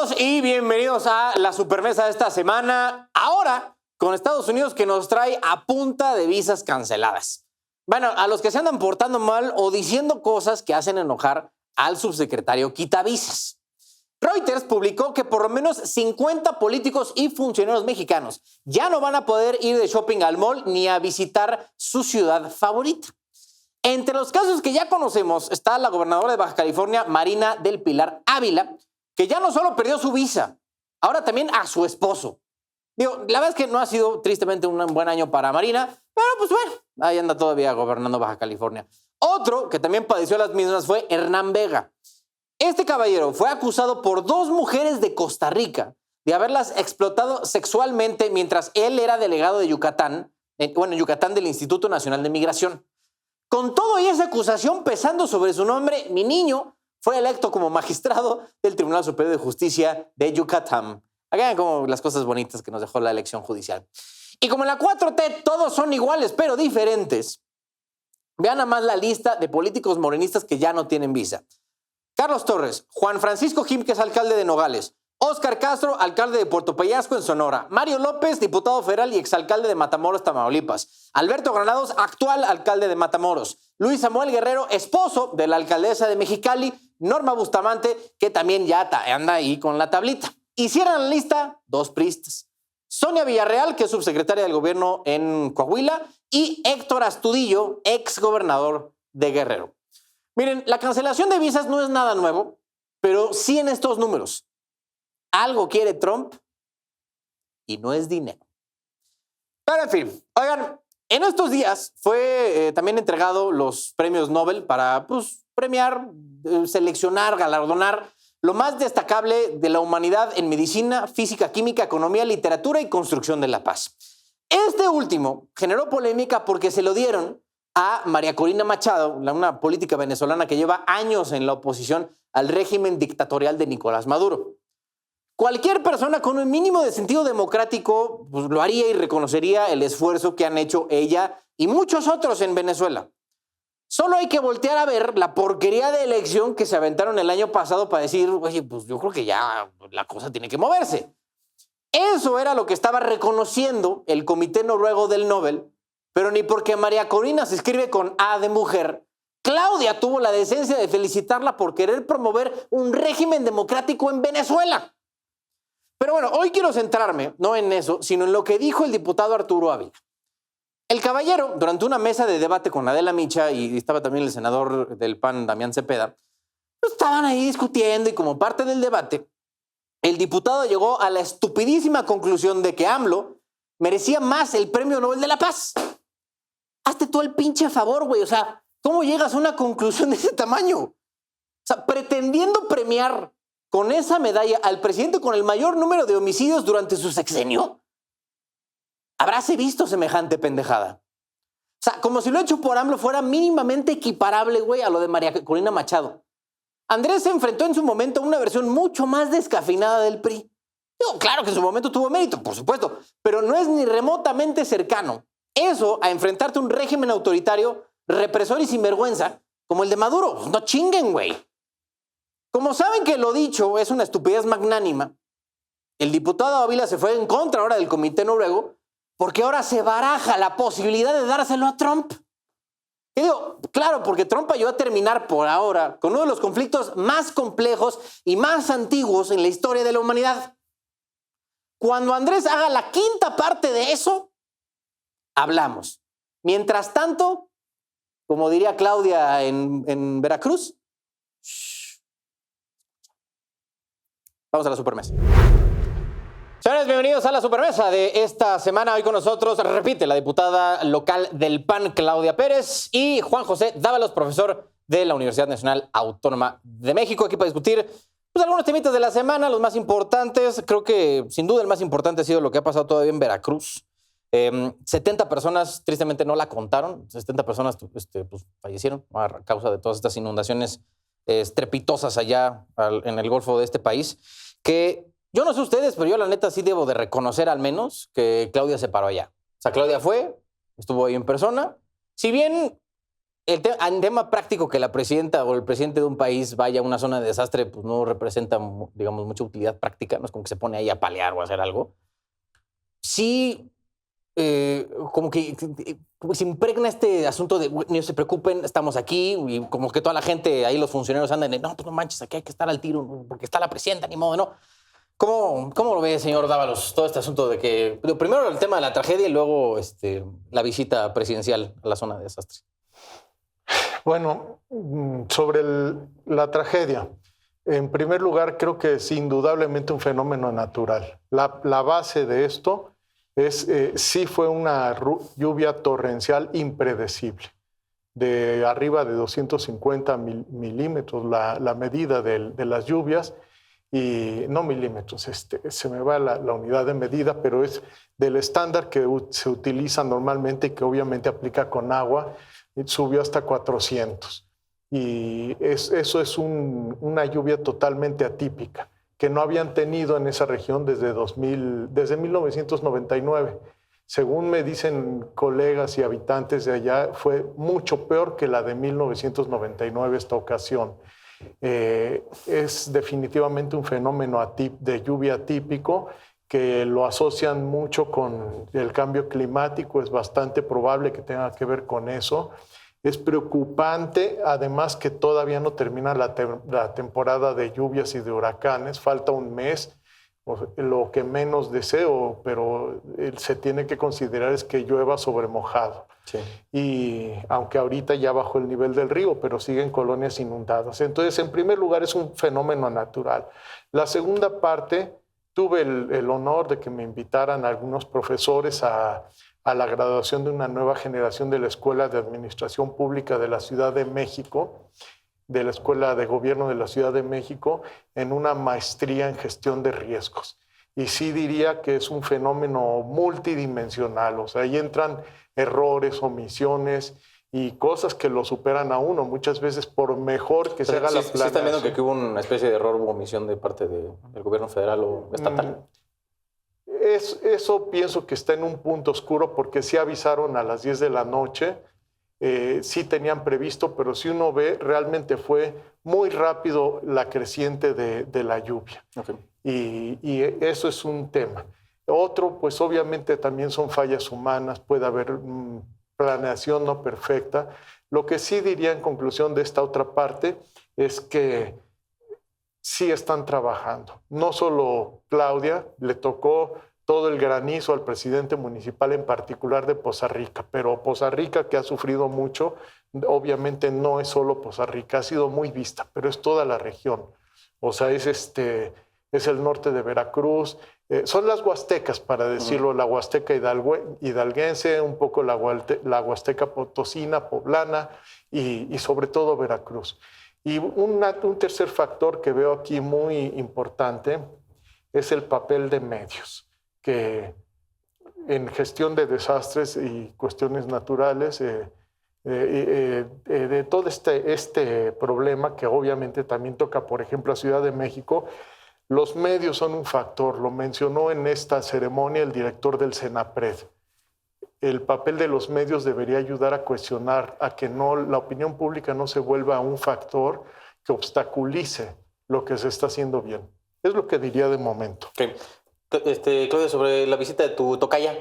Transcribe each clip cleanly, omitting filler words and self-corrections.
todos y bienvenidos a la supermesa de esta semana. Ahora, con Estados Unidos que nos trae a punta de visas canceladas. Bueno, a los que se andan portando mal o diciendo cosas que hacen enojar al subsecretario quitavisas. Reuters publicó que por lo menos 50 políticos y funcionarios mexicanos ya no van a poder ir de shopping al mall ni a visitar su ciudad favorita. Entre los casos que ya conocemos está la gobernadora de Baja California, Marina del Pilar Ávila, que ya no solo perdió su visa, ahora también a su esposo. Digo, la verdad es que no ha sido tristemente un buen año para Marina, pero pues bueno, ahí anda todavía gobernando Baja California. Otro que también padeció las mismas fue Hernán Vega. Este caballero fue acusado por 2 mujeres de Costa Rica de haberlas explotado sexualmente mientras él era delegado de Yucatán, Yucatán del Instituto Nacional de Migración. Con todo y esa acusación pesando sobre su nombre, mi niño fue electo como magistrado del Tribunal Superior de Justicia de Yucatán. Hagan como las cosas bonitas que nos dejó la elección judicial. Y como en la 4T todos son iguales pero diferentes, vean nada más la lista de políticos morenistas que ya no tienen visa. Carlos Torres, Juan Francisco Jim, que es alcalde de Nogales, Óscar Castro, alcalde de Puerto Peñasco en Sonora, Mario López, diputado federal y exalcalde de Matamoros, Tamaulipas, Alberto Granados, actual alcalde de Matamoros, Luis Samuel Guerrero, esposo de la alcaldesa de Mexicali, Norma Bustamante, que también ya anda ahí con la tablita. Y cierran la lista 2 priistas. Sonia Villarreal, que es subsecretaria del gobierno en Coahuila, y Héctor Astudillo, exgobernador de Guerrero. Miren, la cancelación de visas no es nada nuevo, pero sí en estos números. Algo quiere Trump y no es dinero. Pero en fin, oigan, en estos días fue también entregado los premios Nobel para premiar, seleccionar, galardonar lo más destacable de la humanidad en medicina, física, química, economía, literatura y construcción de la paz. Este último generó polémica porque se lo dieron a María Corina Machado, una política venezolana que lleva años en la oposición al régimen dictatorial de Nicolás Maduro. Cualquier persona con un mínimo de sentido democrático lo haría y reconocería el esfuerzo que han hecho ella y muchos otros en Venezuela. Solo hay que voltear a ver la porquería de elección que se aventaron el año pasado para decir, oye, pues yo creo que ya la cosa tiene que moverse. Eso era lo que estaba reconociendo el Comité Noruego del Nobel, pero ni porque María Corina se escribe con A de mujer, Claudia tuvo la decencia de felicitarla por querer promover un régimen democrático en Venezuela. Pero bueno, hoy quiero centrarme no en eso, sino en lo que dijo el diputado Arturo Ávila. El caballero, durante una mesa de debate con Adela Micha y estaba también el senador del PAN, Damián Cepeda, estaban ahí discutiendo y como parte del debate, el diputado llegó a la estupidísima conclusión de que AMLO merecía más el Premio Nobel de la Paz. Hazte tú el pinche favor, güey. O sea, ¿cómo llegas a una conclusión de ese tamaño? O sea, pretendiendo premiar con esa medalla al presidente con el mayor número de homicidios durante su sexenio. ¿Habráse visto semejante pendejada? O sea, como si lo hecho por AMLO fuera mínimamente equiparable, güey, a lo de María Corina Machado. Andrés se enfrentó en su momento a una versión mucho más descafeinada del PRI. Digo, claro que en su momento tuvo mérito, por supuesto, pero no es ni remotamente cercano eso a enfrentarte a un régimen autoritario, represor y sinvergüenza como el de Maduro. No chinguen, güey. Como saben que lo dicho es una estupidez magnánima, el diputado Ávila se fue en contra ahora del Comité Noruego porque ahora se baraja la posibilidad de dárselo a Trump. Y digo, claro, porque Trump ayudó a terminar por ahora con uno de los conflictos más complejos y más antiguos en la historia de la humanidad. Cuando Andrés haga la 5ª parte de eso, hablamos. Mientras tanto, como diría Claudia en Veracruz, shh. Vamos a la supermesa. Señores, bienvenidos a la supermesa de esta semana. Hoy con nosotros, repite, la diputada local del PAN, Claudia Pérez, y Juan José Dávalos, profesor de la Universidad Nacional Autónoma de México, aquí para discutir algunos temitas de la semana, los más importantes. Creo que, sin duda, el más importante ha sido lo que ha pasado todavía en Veracruz. 70 personas, tristemente, no la contaron. 70 personas fallecieron a causa de todas estas inundaciones estrepitosas allá en el Golfo de este país, que yo no sé ustedes, pero yo la neta sí debo de reconocer al menos que Claudia se paró allá. O sea, Claudia fue, estuvo ahí en persona. Si bien En tema práctico, que la presidenta o el presidente de un país vaya a una zona de desastre, pues no representa, digamos, mucha utilidad práctica. No es como que se pone ahí a palear o a hacer algo. Sí, como que se impregna este asunto de no se preocupen, estamos aquí, y como que toda la gente, ahí los funcionarios andan de no, pues no manches, aquí hay que estar al tiro porque está la presidenta, ni modo, ¿no? ¿Cómo lo ve, señor Dávalos, todo este asunto de que, primero el tema de la tragedia y luego la visita presidencial a la zona de desastre? Bueno, sobre la tragedia, en primer lugar, creo que es indudablemente un fenómeno natural. La base de esto es, sí fue una lluvia torrencial impredecible, de arriba de 250 milímetros, la medida de las lluvias, y no milímetros, se me va la unidad de medida, pero es del estándar que se utiliza normalmente y que obviamente aplica con agua, subió hasta 400. Y eso es una lluvia totalmente atípica, que no habían tenido en esa región desde 1999. Según me dicen colegas y habitantes de allá, fue mucho peor que la de 1999 esta ocasión. Es definitivamente un fenómeno de lluvia atípico que lo asocian mucho con el cambio climático. Es bastante probable que tenga que ver con eso. Es preocupante, además, que todavía no termina la temporada de lluvias y de huracanes. Falta un mes, lo que menos deseo, pero se tiene que considerar es que llueva sobre mojado. Sí. Y aunque ahorita ya bajó el nivel del río, pero siguen colonias inundadas. Entonces, en primer lugar, es un fenómeno natural. La segunda parte, tuve el honor de que me invitaran algunos profesores a la graduación de una nueva generación de la Escuela de Administración Pública de la Ciudad de México, de la Escuela de Gobierno de la Ciudad de México, en una maestría en gestión de riesgos. Y sí diría que es un fenómeno multidimensional, o sea, ahí entran errores, omisiones y cosas que lo superan a uno, muchas veces por mejor que se haga la planeación. ¿Sí están viendo que hubo una especie de error u omisión de parte del gobierno federal o estatal? Eso pienso que está en un punto oscuro, porque sí avisaron a las 10 de la noche, sí tenían previsto, pero si uno ve, realmente fue muy rápido la creciente de la lluvia. Okay. Y eso es un tema. Otro, pues obviamente también son fallas humanas, puede haber planeación no perfecta. Lo que sí diría en conclusión de esta otra parte es que sí están trabajando. No solo Claudia, le tocó todo el granizo al presidente municipal, en particular de Poza Rica, pero Poza Rica, que ha sufrido mucho, obviamente no es solo Poza Rica, ha sido muy vista, pero es toda la región. O sea, es el norte de Veracruz, son las huastecas, para decirlo, la huasteca hidalguense, un poco la huasteca potosina, poblana y sobre todo Veracruz. Y un tercer factor que veo aquí muy importante es el papel de medios, que en gestión de desastres y cuestiones naturales, de todo este problema que obviamente también toca, por ejemplo, a Ciudad de México, los medios son un factor. Lo mencionó en esta ceremonia el director del CENAPRED. El papel de los medios debería ayudar a cuestionar, a que la opinión pública no se vuelva un factor que obstaculice lo que se está haciendo bien. Es lo que diría de momento. Okay. Claudia, sobre la visita de tu tocaya.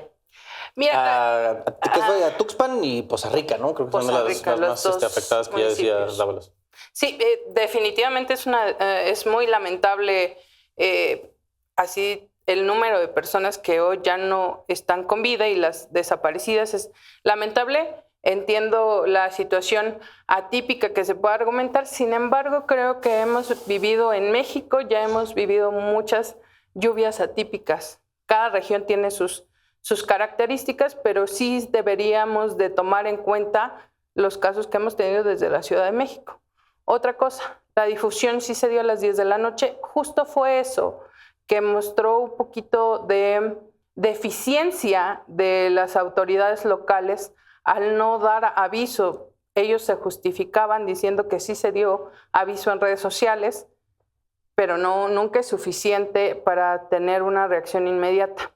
Mira, que fue a Tuxpan y Poza Rica, ¿no? Creo que son las más afectadas que ya decía Dávalos. Sí, definitivamente es muy lamentable así el número de personas que hoy ya no están con vida y las desaparecidas es lamentable. Entiendo la situación atípica que se puede argumentar, sin embargo, creo que hemos vivido en México, ya hemos vivido muchas lluvias atípicas. Cada región tiene sus características, pero sí deberíamos de tomar en cuenta los casos que hemos tenido desde la Ciudad de México. Otra cosa, la difusión sí se dio a las 10 de la noche, justo fue eso, que mostró un poquito de deficiencia de las autoridades locales al no dar aviso. Ellos se justificaban diciendo que sí se dio aviso en redes sociales, pero nunca es suficiente para tener una reacción inmediata.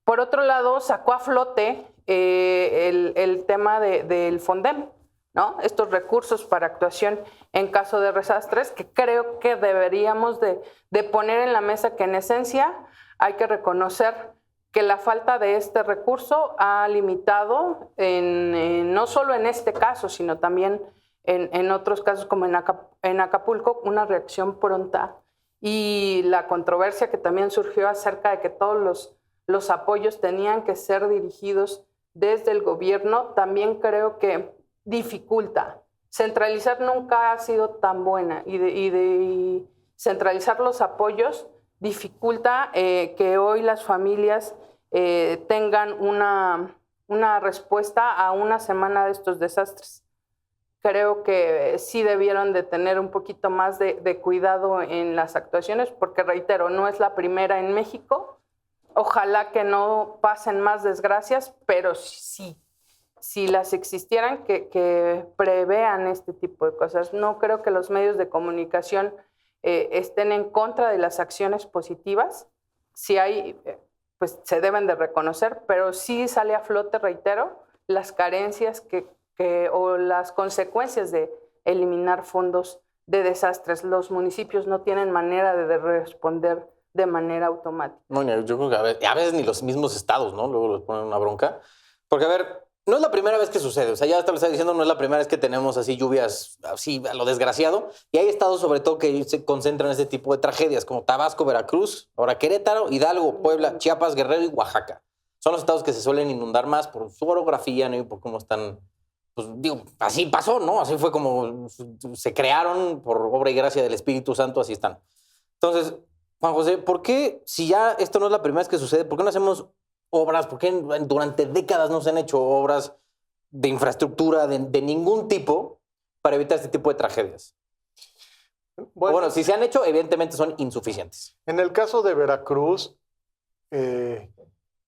Por otro lado, sacó a flote el tema del Fondem. ¿no? Estos recursos para actuación en caso de desastres, que creo que deberíamos de poner en la mesa, que en esencia hay que reconocer que la falta de este recurso ha limitado, no solo en este caso, sino también en otros casos como en Acapulco, una reacción pronta, y la controversia que también surgió acerca de que todos los apoyos tenían que ser dirigidos desde el gobierno, también creo que dificulta. Centralizar nunca ha sido tan buena, y centralizar los apoyos dificulta que hoy las familias tengan una respuesta a una semana de estos desastres. Creo que sí debieron de tener un poquito más de cuidado en las actuaciones, porque reitero, no es la primera en México. Ojalá que no pasen más desgracias, pero sí, si las existieran, que prevean este tipo de cosas. No creo que los medios de comunicación estén en contra de las acciones positivas. Si hay, pues se deben de reconocer, pero sí sale a flote, reitero, las carencias o las consecuencias de eliminar fondos de desastres. Los municipios no tienen manera de responder de manera automática. No, yo creo que a veces ni los mismos estados, ¿no? Luego les ponen una bronca. Porque, a ver, no es la primera vez que sucede. O sea, ya hasta lo está diciendo, no es la primera vez que tenemos así lluvias, así a lo desgraciado. Y hay estados, sobre todo, que se concentran en este tipo de tragedias, como Tabasco, Veracruz, ahora Querétaro, Hidalgo, Puebla, Chiapas, Guerrero y Oaxaca. Son los estados que se suelen inundar más por su orografía, ¿no? Y por cómo están. Pues digo, así pasó, ¿no? Así fue como se crearon por obra y gracia del Espíritu Santo, así están. Entonces, Juan José, ¿por qué, si ya esto no es la primera vez que sucede, por qué no hacemos obras? ¿Por qué durante décadas no se han hecho obras de infraestructura de ningún tipo para evitar este tipo de tragedias? Bueno, si se han hecho, evidentemente son insuficientes. En el caso de Veracruz,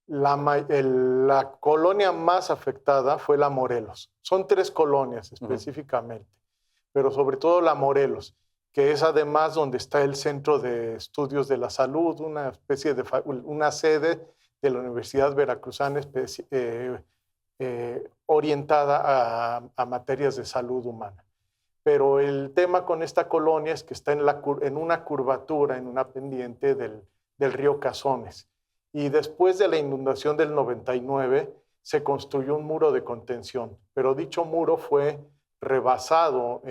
la colonia más afectada fue la Morelos. Son 3 colonias específicamente, pero sobre todo la Morelos, que es además donde está el Centro de Estudios de la Salud, una especie de una sede de la Universidad Veracruzana orientada a materias de salud humana. Pero el tema con esta colonia es que está en una curvatura, en una pendiente del río Cazones. Y después de la inundación del 99 se construyó un muro de contención, pero dicho muro fue rebasado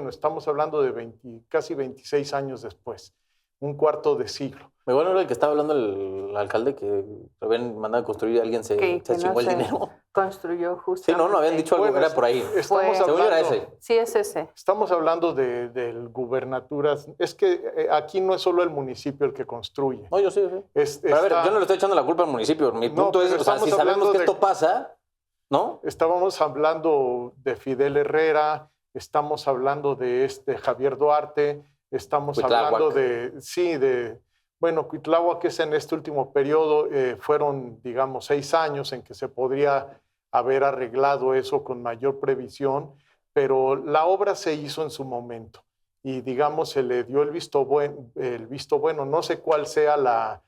estamos hablando de casi 26 años después, un cuarto de siglo. Bueno, era el que estaba hablando el alcalde, que lo habían mandado a construir y alguien se chingó el dinero. Construyó justo. Sí, no habían dicho algo, era por ahí. Según era ese. Sí, es ese. Estamos hablando del gubernaturas. Es que aquí no es solo el municipio el que construye. No, yo sí. Pero a ver, yo no le estoy echando la culpa al municipio. Mi punto es, o sea, si sabemos que esto pasa, ¿no? Estábamos hablando de Fidel Herrera, estamos hablando de Javier Duarte, estamos hablando Cuitláhuac, que es en este último periodo, fueron, digamos, 6 años en que se podría haber arreglado eso con mayor previsión, pero la obra se hizo en su momento y, digamos, se le dio el visto bueno. No sé cuál sea la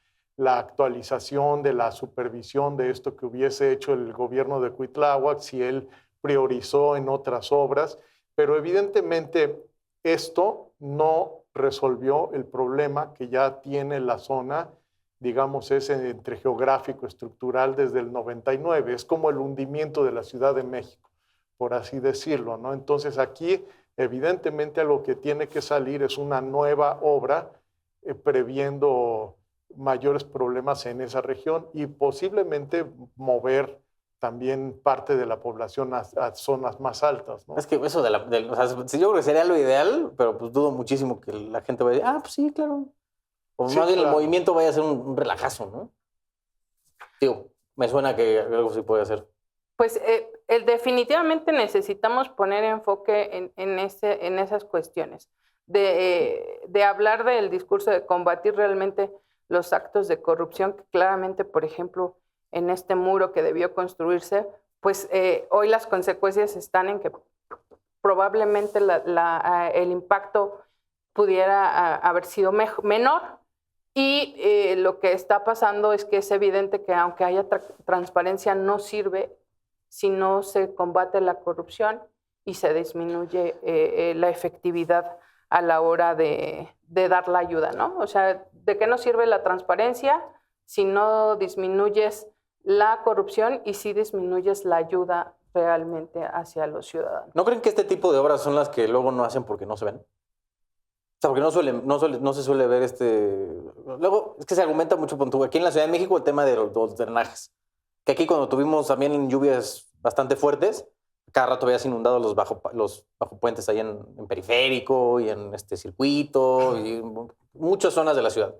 actualización de la supervisión de esto que hubiese hecho el gobierno de Cuitláhuac, si él priorizó en otras obras, pero evidentemente esto no resolvió el problema que ya tiene la zona, digamos, ese entre geográfico estructural desde el 99. Es como el hundimiento de la Ciudad de México, por así decirlo, ¿no? Entonces aquí, evidentemente, algo que tiene que salir es una nueva obra previendo mayores problemas en esa región y posiblemente mover también parte de la población a zonas más altas, ¿no? Es que eso o sea, yo creo que sería lo ideal, pero pues dudo muchísimo que la gente vaya a decir, pues sí, claro. O más bien el movimiento vaya a ser un relajazo, ¿no? Digo, me suena que algo sí puede hacer. Pues definitivamente necesitamos poner enfoque en esas cuestiones, de hablar del discurso, de combatir realmente los actos de corrupción, que claramente, por ejemplo, en este muro que debió construirse, pues hoy las consecuencias están en que probablemente el impacto pudiera haber sido menor, y lo que está pasando es que es evidente que aunque haya transparencia no sirve si no se combate la corrupción y se disminuye la efectividad a la hora de dar la ayuda, ¿no? O sea, ¿de qué nos sirve la transparencia si no disminuyes la corrupción y si disminuyes la ayuda realmente hacia los ciudadanos? ¿No creen que este tipo de obras son las que luego no hacen porque no se ven? O sea, porque no se suele ver Luego, es que se argumenta mucho, aquí en la Ciudad de México, el tema de los drenajes. Que aquí cuando tuvimos también lluvias bastante fuertes, cada rato veías inundados los bajopuentes ahí en Periférico y en este circuito y muchas zonas de la ciudad.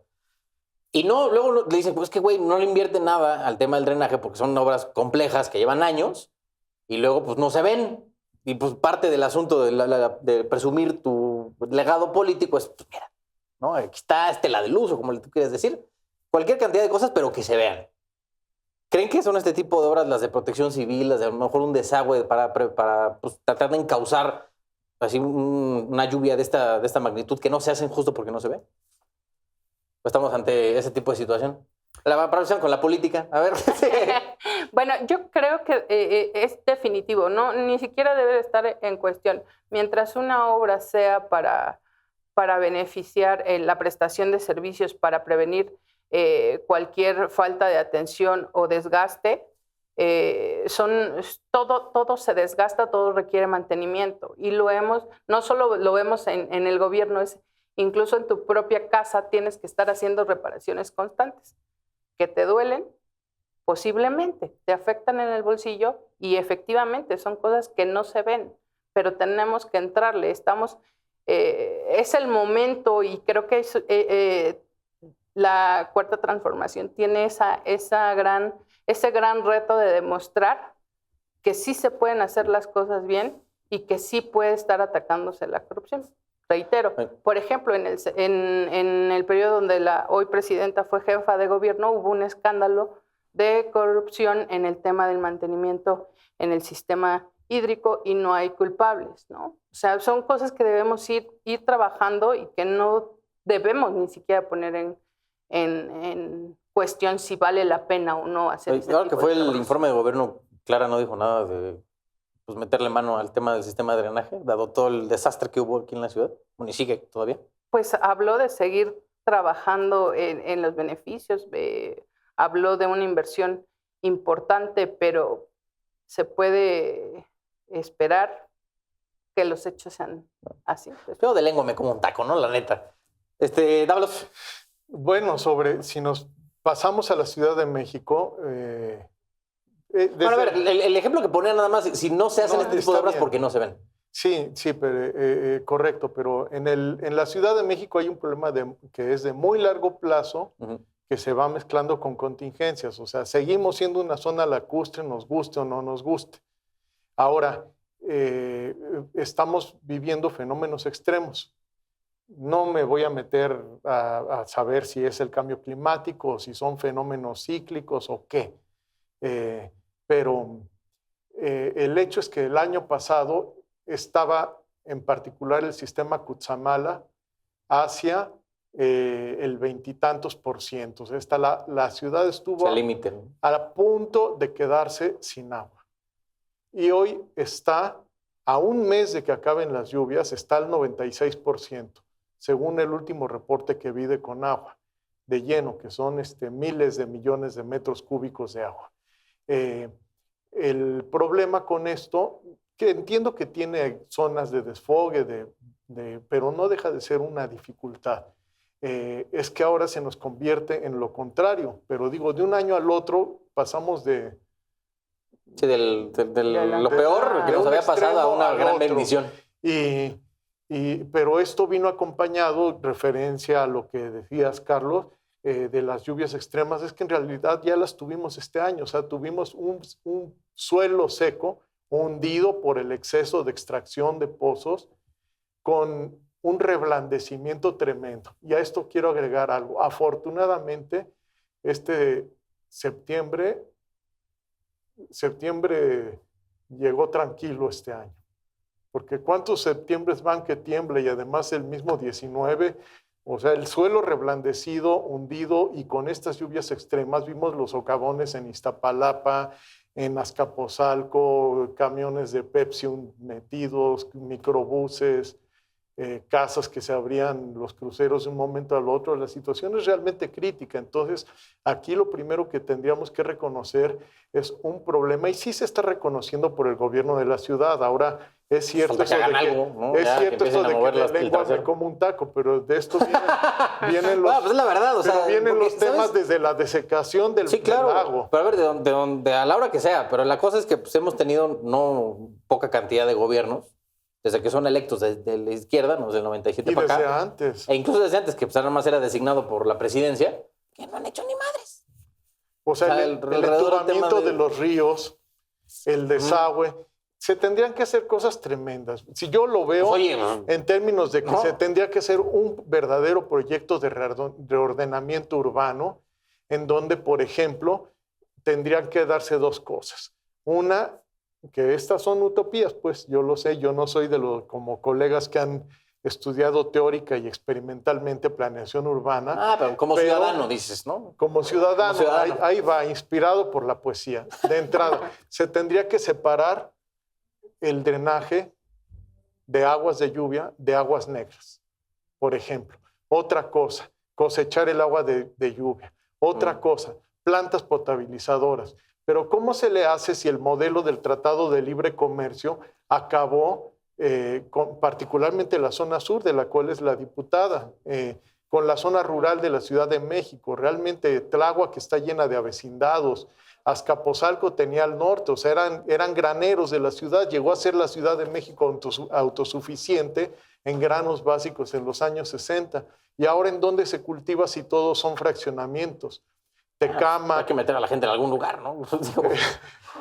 Y luego le dicen, pues que güey, no le invierten nada al tema del drenaje porque son obras complejas que llevan años y luego pues no se ven. Y pues parte del asunto de presumir tu legado político es, pues mira, ¿no? Aquí está la del uso, como tú quieres decir. Cualquier cantidad de cosas, pero que se vean. ¿Creen que son este tipo de obras, las de protección civil, las de a lo mejor un desagüe para pues, tratar de encauzar así una lluvia de esta magnitud que no se hacen justo porque no se ve? ¿O estamos ante ese tipo de situación? La comparación con la política, a ver. Bueno, yo creo que es definitivo, ¿no? Ni siquiera debe estar en cuestión. Mientras una obra sea para beneficiar la prestación de servicios, para prevenir cualquier falta de atención o desgaste, todo se desgasta, todo requiere mantenimiento. Y no solo lo vemos en el gobierno, incluso en tu propia casa tienes que estar haciendo reparaciones constantes que te duelen, posiblemente te afectan en el bolsillo y efectivamente son cosas que no se ven, pero tenemos que entrarle. Es el momento y creo que la Cuarta Transformación tiene ese gran reto de demostrar que sí se pueden hacer las cosas bien y que sí puede estar atacándose la corrupción. Reitero, por ejemplo, en el periodo donde la hoy presidenta fue jefa de gobierno, hubo un escándalo de corrupción en el tema del mantenimiento en el sistema hídrico y no hay culpables, ¿no? O sea, son cosas que debemos ir trabajando y que no debemos ni siquiera poner en cuestión si vale la pena o no hacer ese Ahora tipo que fue de el trabajos. informe de gobierno, Clara no dijo nada de pues, meterle mano al tema del sistema de drenaje, dado todo el desastre que hubo aquí en la ciudad, bueno, y sigue todavía. Pues habló de seguir trabajando en los beneficios, habló de una inversión importante, pero se puede esperar que los hechos sean así. Yo de lengua me como un taco, ¿no? La neta. Dávalos. Bueno, si nos pasamos a la Ciudad de México... Bueno, a ver, el ejemplo que ponía nada más, si no se hacen este tipo de obras porque no se ven. Sí, pero, correcto, pero en la Ciudad de México hay un problema que es de muy largo plazo, que se va mezclando con contingencias. O sea, seguimos siendo una zona lacustre, nos guste o no nos guste. Ahora, estamos viviendo fenómenos extremos. No me voy a meter a saber si es el cambio climático, o si son fenómenos cíclicos o qué. Pero el hecho es que el año pasado estaba en particular el sistema Cutzamala hacia el 20 y tantos %. O sea, la ciudad estuvo al límite, ¿no? A punto de quedarse sin agua. Y hoy está, a un mes de que acaben las lluvias, está al 96%, según el último reporte que vi de Conagua, de lleno, que son miles de millones de metros cúbicos de agua. El problema con esto, que entiendo que tiene zonas de desfogue, pero no deja de ser una dificultad, es que ahora se nos convierte en lo contrario. Pero digo, de un año al otro pasamos de... Sí, lo peor que nos había pasado a una gran bendición. Pero esto vino acompañado, referencia a lo que decías, Carlos, de las lluvias extremas, es que en realidad ya las tuvimos este año. O sea, tuvimos un suelo seco, hundido por el exceso de extracción de pozos, con un reblandecimiento tremendo. Y a esto quiero agregar algo. Afortunadamente, septiembre llegó tranquilo este año. Porque ¿cuántos septiembres van que tiembla? Y además el mismo 19, o sea, el suelo reblandecido, hundido, y con estas lluvias extremas vimos los socavones en Iztapalapa, en Azcapotzalco, camiones de Pepsi metidos, microbuses, casas que se abrían los cruceros de un momento al otro. La situación es realmente crítica. Entonces, aquí lo primero que tendríamos que reconocer es un problema, y sí se está reconociendo por el gobierno de la ciudad. Ahora, es cierto eso de que, algo, ¿no? es Ya, cierto que eso de que mover la lengua me como un taco, pero de esto vienen los, bueno, pues es la verdad, o sea, vienen porque, los temas ¿sabes? desde la desecación del, Sí, claro, del lago. pero a ver, de donde a la hora que sea, pero la cosa es que pues, hemos tenido no poca cantidad de gobiernos, desde que son electos de la izquierda, no, desde el 97 Y para desde acá, antes. e incluso desde antes, que pues, nada más era designado por la presidencia, que no han hecho ni madres. O sea, el entubamiento de los ríos, el desagüe, se tendrían que hacer cosas tremendas. Si yo lo veo Pues, oye, en términos de que no. se tendría que hacer un verdadero proyecto de reordenamiento urbano, en donde, por ejemplo, tendrían que darse dos cosas. Una, que estas son utopías, pues yo lo sé, yo no soy de los como colegas que han estudiado teórica y experimentalmente planeación urbana. Ah, pero como ciudadano dices, ¿no? Como ciudadano, Como ciudadano. Ahí va, inspirado por la poesía. De entrada, se tendría que separar el drenaje de aguas de lluvia de aguas negras, por ejemplo. Otra cosa, cosechar el agua de lluvia. Otra cosa, plantas potabilizadoras. Pero ¿cómo se le hace si el modelo del Tratado de Libre Comercio acabó, particularmente la zona sur, de la cual es la diputada, con la zona rural de la Ciudad de México? Realmente Tláhuac está llena de avecindados. Azcapotzalco tenía al norte, o sea, eran graneros de la ciudad. Llegó a ser la Ciudad de México autosuficiente en granos básicos en los años 60. ¿Y ahora en dónde se cultiva si todos son fraccionamientos? Tecama. Hay que meter a la gente en algún lugar, ¿no?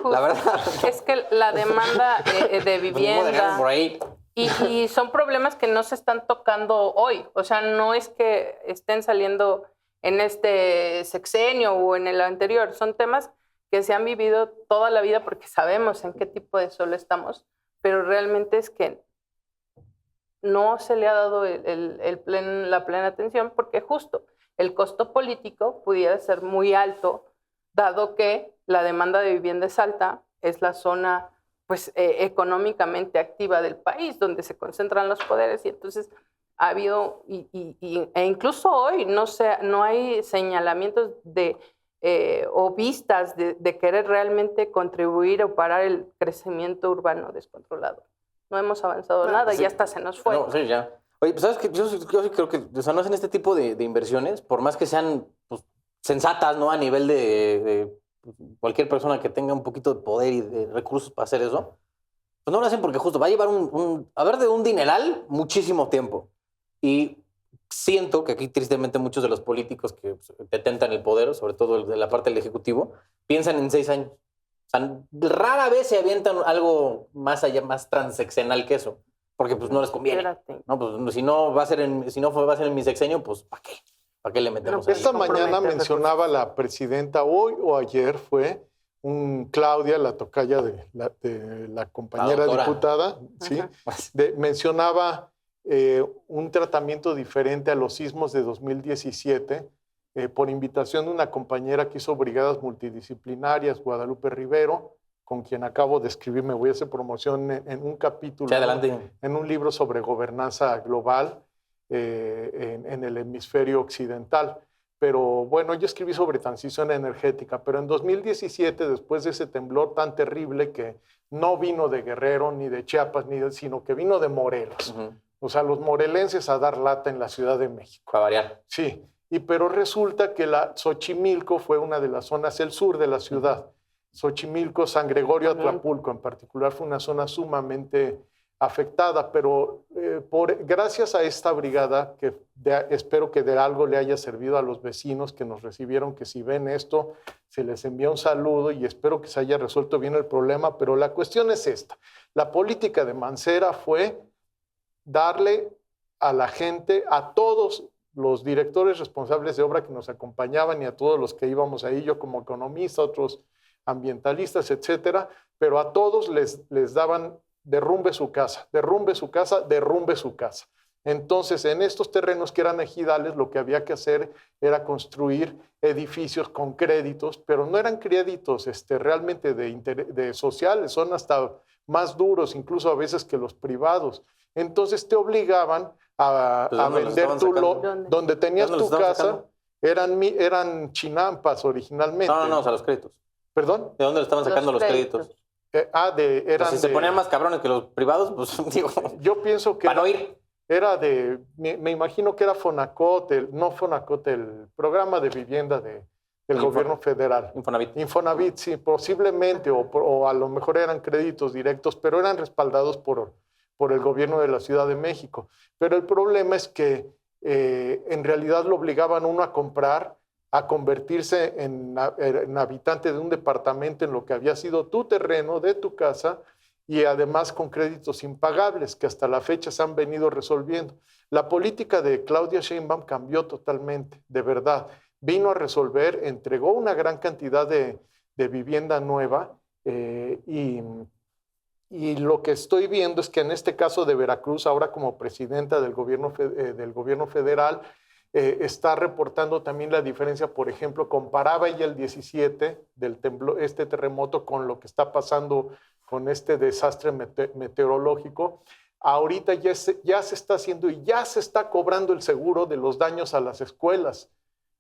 La verdad. Es que la demanda de vivienda por ahí. y son problemas que no se están tocando hoy. O sea, no es que estén saliendo en este sexenio o en el anterior. Son temas que se han vivido toda la vida porque sabemos en qué tipo de suelo estamos, pero realmente es que no se le ha dado la plena atención porque justo el costo político pudiera ser muy alto, dado que la demanda de vivienda es alta, es la zona pues, económicamente activa del país, donde se concentran los poderes, y entonces ha habido, e incluso hoy no hay señalamientos o vistas de querer realmente contribuir o parar el crecimiento urbano descontrolado. No hemos avanzado nada, sí. Y hasta se nos fue. No, sí, ya. Oye, pues sabes que yo sí creo que, o sea, no hacen este tipo de inversiones, por más que sean pues, sensatas, ¿no? A nivel de cualquier persona que tenga un poquito de poder y de recursos para hacer eso, pues no lo hacen porque justo va a llevar de un dineral muchísimo tiempo. Y siento que aquí tristemente muchos de los políticos que detentan el poder, sobre todo de la parte del Ejecutivo, piensan en 6 años. O sea, rara vez se avientan algo más allá, más transeccional que eso. Porque pues no les conviene. No, pues si no va a ser en mi sexenio, pues ¿para qué? ¿Para qué le metemos ahí? Esta mañana mencionaba la presidenta, hoy o ayer fue Claudia, la tocaya de la compañera diputada, ¿sí? Mencionaba un tratamiento diferente a los sismos de 2017 por invitación de una compañera que hizo brigadas multidisciplinarias, Guadalupe Rivero, con quien acabo de escribir, me voy a hacer promoción en un capítulo, sí, adelante. En un libro sobre gobernanza global en el hemisferio occidental. Pero bueno, yo escribí sobre transición energética, pero en 2017, después de ese temblor tan terrible que no vino de Guerrero, ni de Chiapas, sino que vino de Morelos. O sea, los morelenses a dar lata en la Ciudad de México. Para variar. Sí, pero resulta que Xochimilco fue una de las zonas, el sur de la ciudad. Xochimilco, San Gregorio, Atlapulco en particular, fue una zona sumamente afectada, pero gracias a esta brigada, que espero que de algo le haya servido a los vecinos que nos recibieron, que si ven esto, se les envía un saludo y espero que se haya resuelto bien el problema, pero la cuestión es esta. La política de Mancera fue darle a la gente, a todos los directores responsables de obra que nos acompañaban y a todos los que íbamos ahí, yo como economista, otros ambientalistas, etcétera, pero a todos les daban derrumbe su casa, derrumbe su casa, derrumbe su casa. Entonces, en estos terrenos que eran ejidales, lo que había que hacer era construir edificios con créditos, pero no eran créditos realmente de sociales, son hasta más duros, incluso a veces que los privados. Entonces te obligaban a vender donde tenías tu casa, eran chinampas originalmente. No, o sea, los créditos. ¿Perdón? ¿De dónde le estaban sacando los créditos? Eran si se ponían más cabrones que los privados, pues digo. Yo pienso que para no ir. Era me imagino que era Fonacot, no Fonacot, el programa de vivienda del gobierno federal. Infonavit, sí, posiblemente, o a lo mejor eran créditos directos, pero eran respaldados por el gobierno de la Ciudad de México. Pero el problema es que en realidad lo obligaban uno a comprar, a convertirse en habitante de un departamento en lo que había sido tu terreno, de tu casa, y además con créditos impagables que hasta la fecha se han venido resolviendo. La política de Claudia Sheinbaum cambió totalmente, de verdad. Vino a resolver, entregó una gran cantidad de vivienda nueva y lo que estoy viendo es que en este caso de Veracruz, ahora como presidenta del gobierno federal, está reportando también la diferencia. Por ejemplo, comparaba ella el 17 este terremoto con lo que está pasando con este desastre meteorológico. Ahorita ya se está haciendo y ya se está cobrando el seguro de los daños a las escuelas.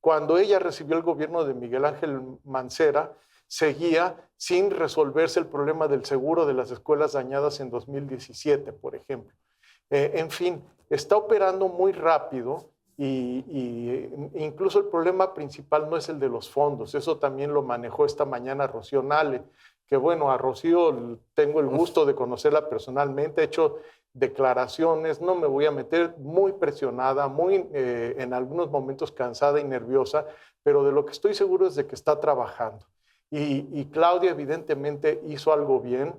Cuando ella recibió el gobierno de Miguel Ángel Mancera, seguía sin resolverse el problema del seguro de las escuelas dañadas en 2017, por ejemplo. En fin, está operando muy rápido y incluso el problema principal no es el de los fondos. Eso también lo manejó esta mañana Rocío Nale, que bueno, a Rocío tengo el gusto de conocerla personalmente, he hecho declaraciones, no me voy a meter, muy presionada, en algunos momentos cansada y nerviosa, pero de lo que estoy seguro es de que está trabajando. Y Claudia evidentemente hizo algo bien,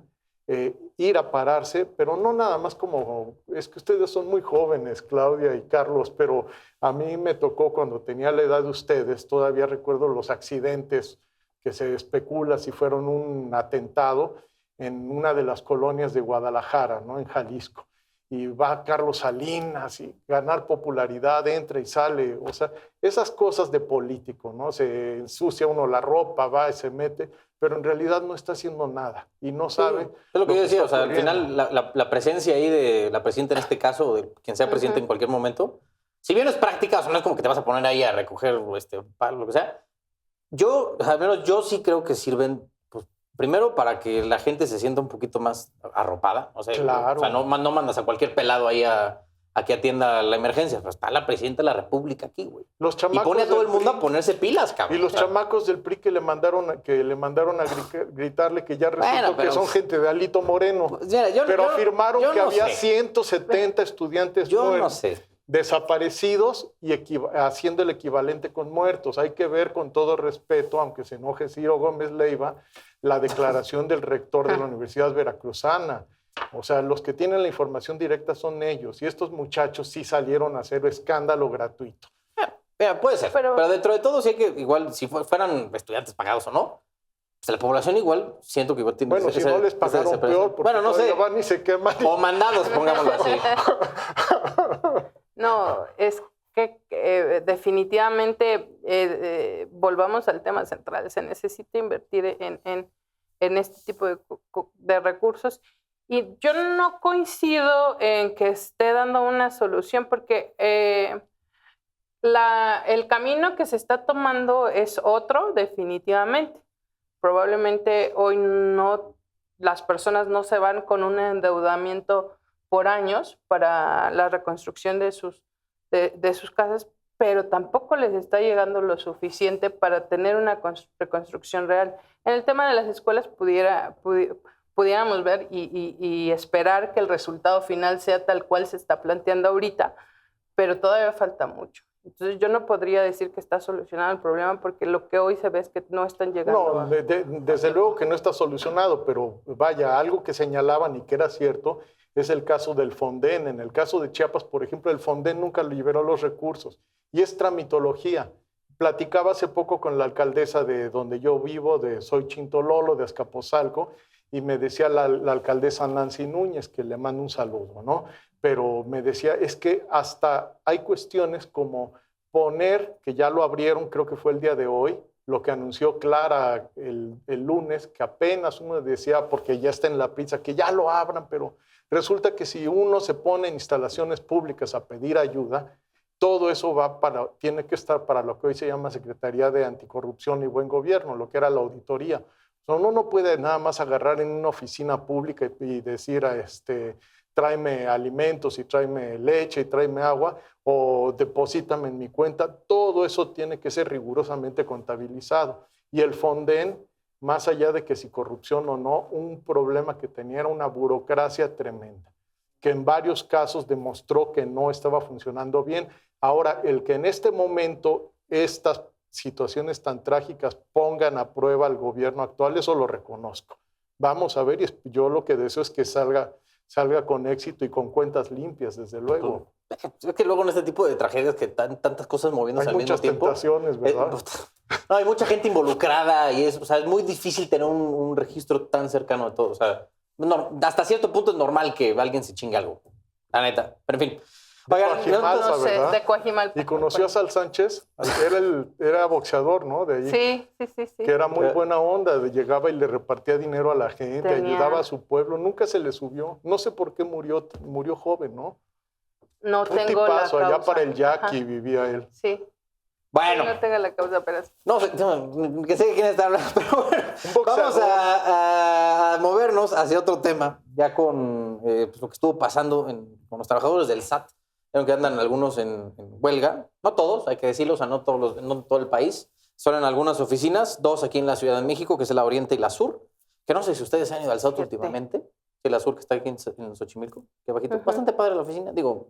ir a pararse, pero no nada más como, es que ustedes son muy jóvenes, Claudia y Carlos, pero a mí me tocó cuando tenía la edad de ustedes, todavía recuerdo los accidentes que se especula si fueron un atentado en una de las colonias de Guadalajara, ¿no? En Jalisco. Y va Carlos Salinas y ganar popularidad, entra y sale. O sea, esas cosas de político, ¿no? Se ensucia uno la ropa, va y se mete, pero en realidad no está haciendo nada y no sabe. Sí, es lo que yo decía, o sea, al final la presencia ahí de la presidenta en este caso, o de quien sea presidente en cualquier momento, si bien es práctica, o sea, no es como que te vas a poner ahí a recoger lo que sea. Al menos yo sí creo que sirven, pues, primero para que la gente se sienta un poquito más arropada. O sea, claro. O sea no mandas a cualquier pelado ahí a que atienda la emergencia. Pues está la presidenta de la República aquí, güey. Y pone a todo el mundo a ponerse pilas, cabrón. Y los chamacos del PRI que le mandaron a gritarle que ya resultó que son gente de Alito Moreno. Pues, pero afirmaron que había 170 estudiantes desaparecidos y haciendo el equivalente con muertos. Hay que ver, con todo respeto, aunque se enoje Ciro Gómez Leiva, la declaración del rector de la Universidad Veracruzana. O sea, los que tienen la información directa son ellos, y estos muchachos sí salieron a hacer escándalo gratuito. Mira, puede ser, pero dentro de todo sí hay que, igual, si fueran estudiantes pagados o no, pues la población igual, siento que igual tiene... Bueno, si no les pagaron peor, porque no sé, van y se queman. O mandados, pongámoslo así. No, es que definitivamente volvamos al tema central. Se necesita invertir en este tipo de recursos. Y yo no coincido en que esté dando una solución, porque el camino que se está tomando es otro, definitivamente. Probablemente hoy las personas no se van con un endeudamiento por años para la reconstrucción de sus casas, pero tampoco les está llegando lo suficiente para tener una reconstrucción real. En el tema de las escuelas pudiéramos ver y esperar que el resultado final sea tal cual se está planteando ahorita, pero todavía falta mucho. Entonces yo no podría decir que está solucionado el problema, porque lo que hoy se ve es que no están llegando. No, desde luego que no está solucionado, pero vaya, algo que señalaban y que era cierto es el caso del Fonden. En el caso de Chiapas, por ejemplo, el Fonden nunca liberó los recursos y es tramitología. Platicaba hace poco con la alcaldesa de donde yo vivo, de Xochintololo, de Azcapotzalco, y me decía la alcaldesa Nancy Núñez, que le mando un saludo, ¿no? pero me decía, es que hasta hay cuestiones como poner, que ya lo abrieron, creo que fue el día de hoy, lo que anunció Clara el lunes, que apenas uno decía, porque ya está en la prisa, que ya lo abran, pero resulta que si uno se pone en instalaciones públicas a pedir ayuda, todo eso tiene que estar para lo que hoy se llama Secretaría de Anticorrupción y Buen Gobierno, lo que era la auditoría. O sea, uno no puede nada más agarrar en una oficina pública y decir tráeme alimentos y tráeme leche y tráeme agua o deposítame en mi cuenta. Todo eso tiene que ser rigurosamente contabilizado. Y el Fonden, más allá de que si corrupción o no, un problema que tenía era una burocracia tremenda, que en varios casos demostró que no estaba funcionando bien. Ahora, el que en este momento estas situaciones tan trágicas pongan a prueba al gobierno actual, eso lo reconozco. Vamos a ver, y yo lo que deseo es que salga con éxito y con cuentas limpias, desde luego. Es que luego en este tipo de tragedias que tantas cosas moviéndose al mismo tiempo. Hay muchas tentaciones, ¿verdad? No, hay mucha gente involucrada y es muy difícil tener un registro tan cercano de todo. O sea, hasta cierto punto es normal que alguien se chingue algo. La neta. Pero en fin. No sé, de Coajimalpa. ¿Y conoció a Sal Sánchez? Era boxeador, ¿no? De ahí. Sí. Que era muy buena onda. Llegaba y le repartía dinero a la gente, ayudaba a su pueblo. Nunca se le subió. No sé por qué murió joven, ¿no? No tengo tipazo, la causa. allá para el Yaqui vivía él. Sí. Bueno. No tengo la causa, pero... No sé que sé de quién está hablando, pero bueno. Vamos a movernos hacia otro tema, ya con pues, lo que estuvo pasando con los trabajadores del SAT. Creo que andan algunos en huelga, no todos, hay que decirlo, o sea, no todo el país. Son en algunas oficinas, 2 aquí en la Ciudad de México, que es la Oriente y la Sur, que no sé si ustedes han ido al SAT últimamente, que la Sur que está aquí en Xochimilco, que bajito. Bastante padre la oficina, digo,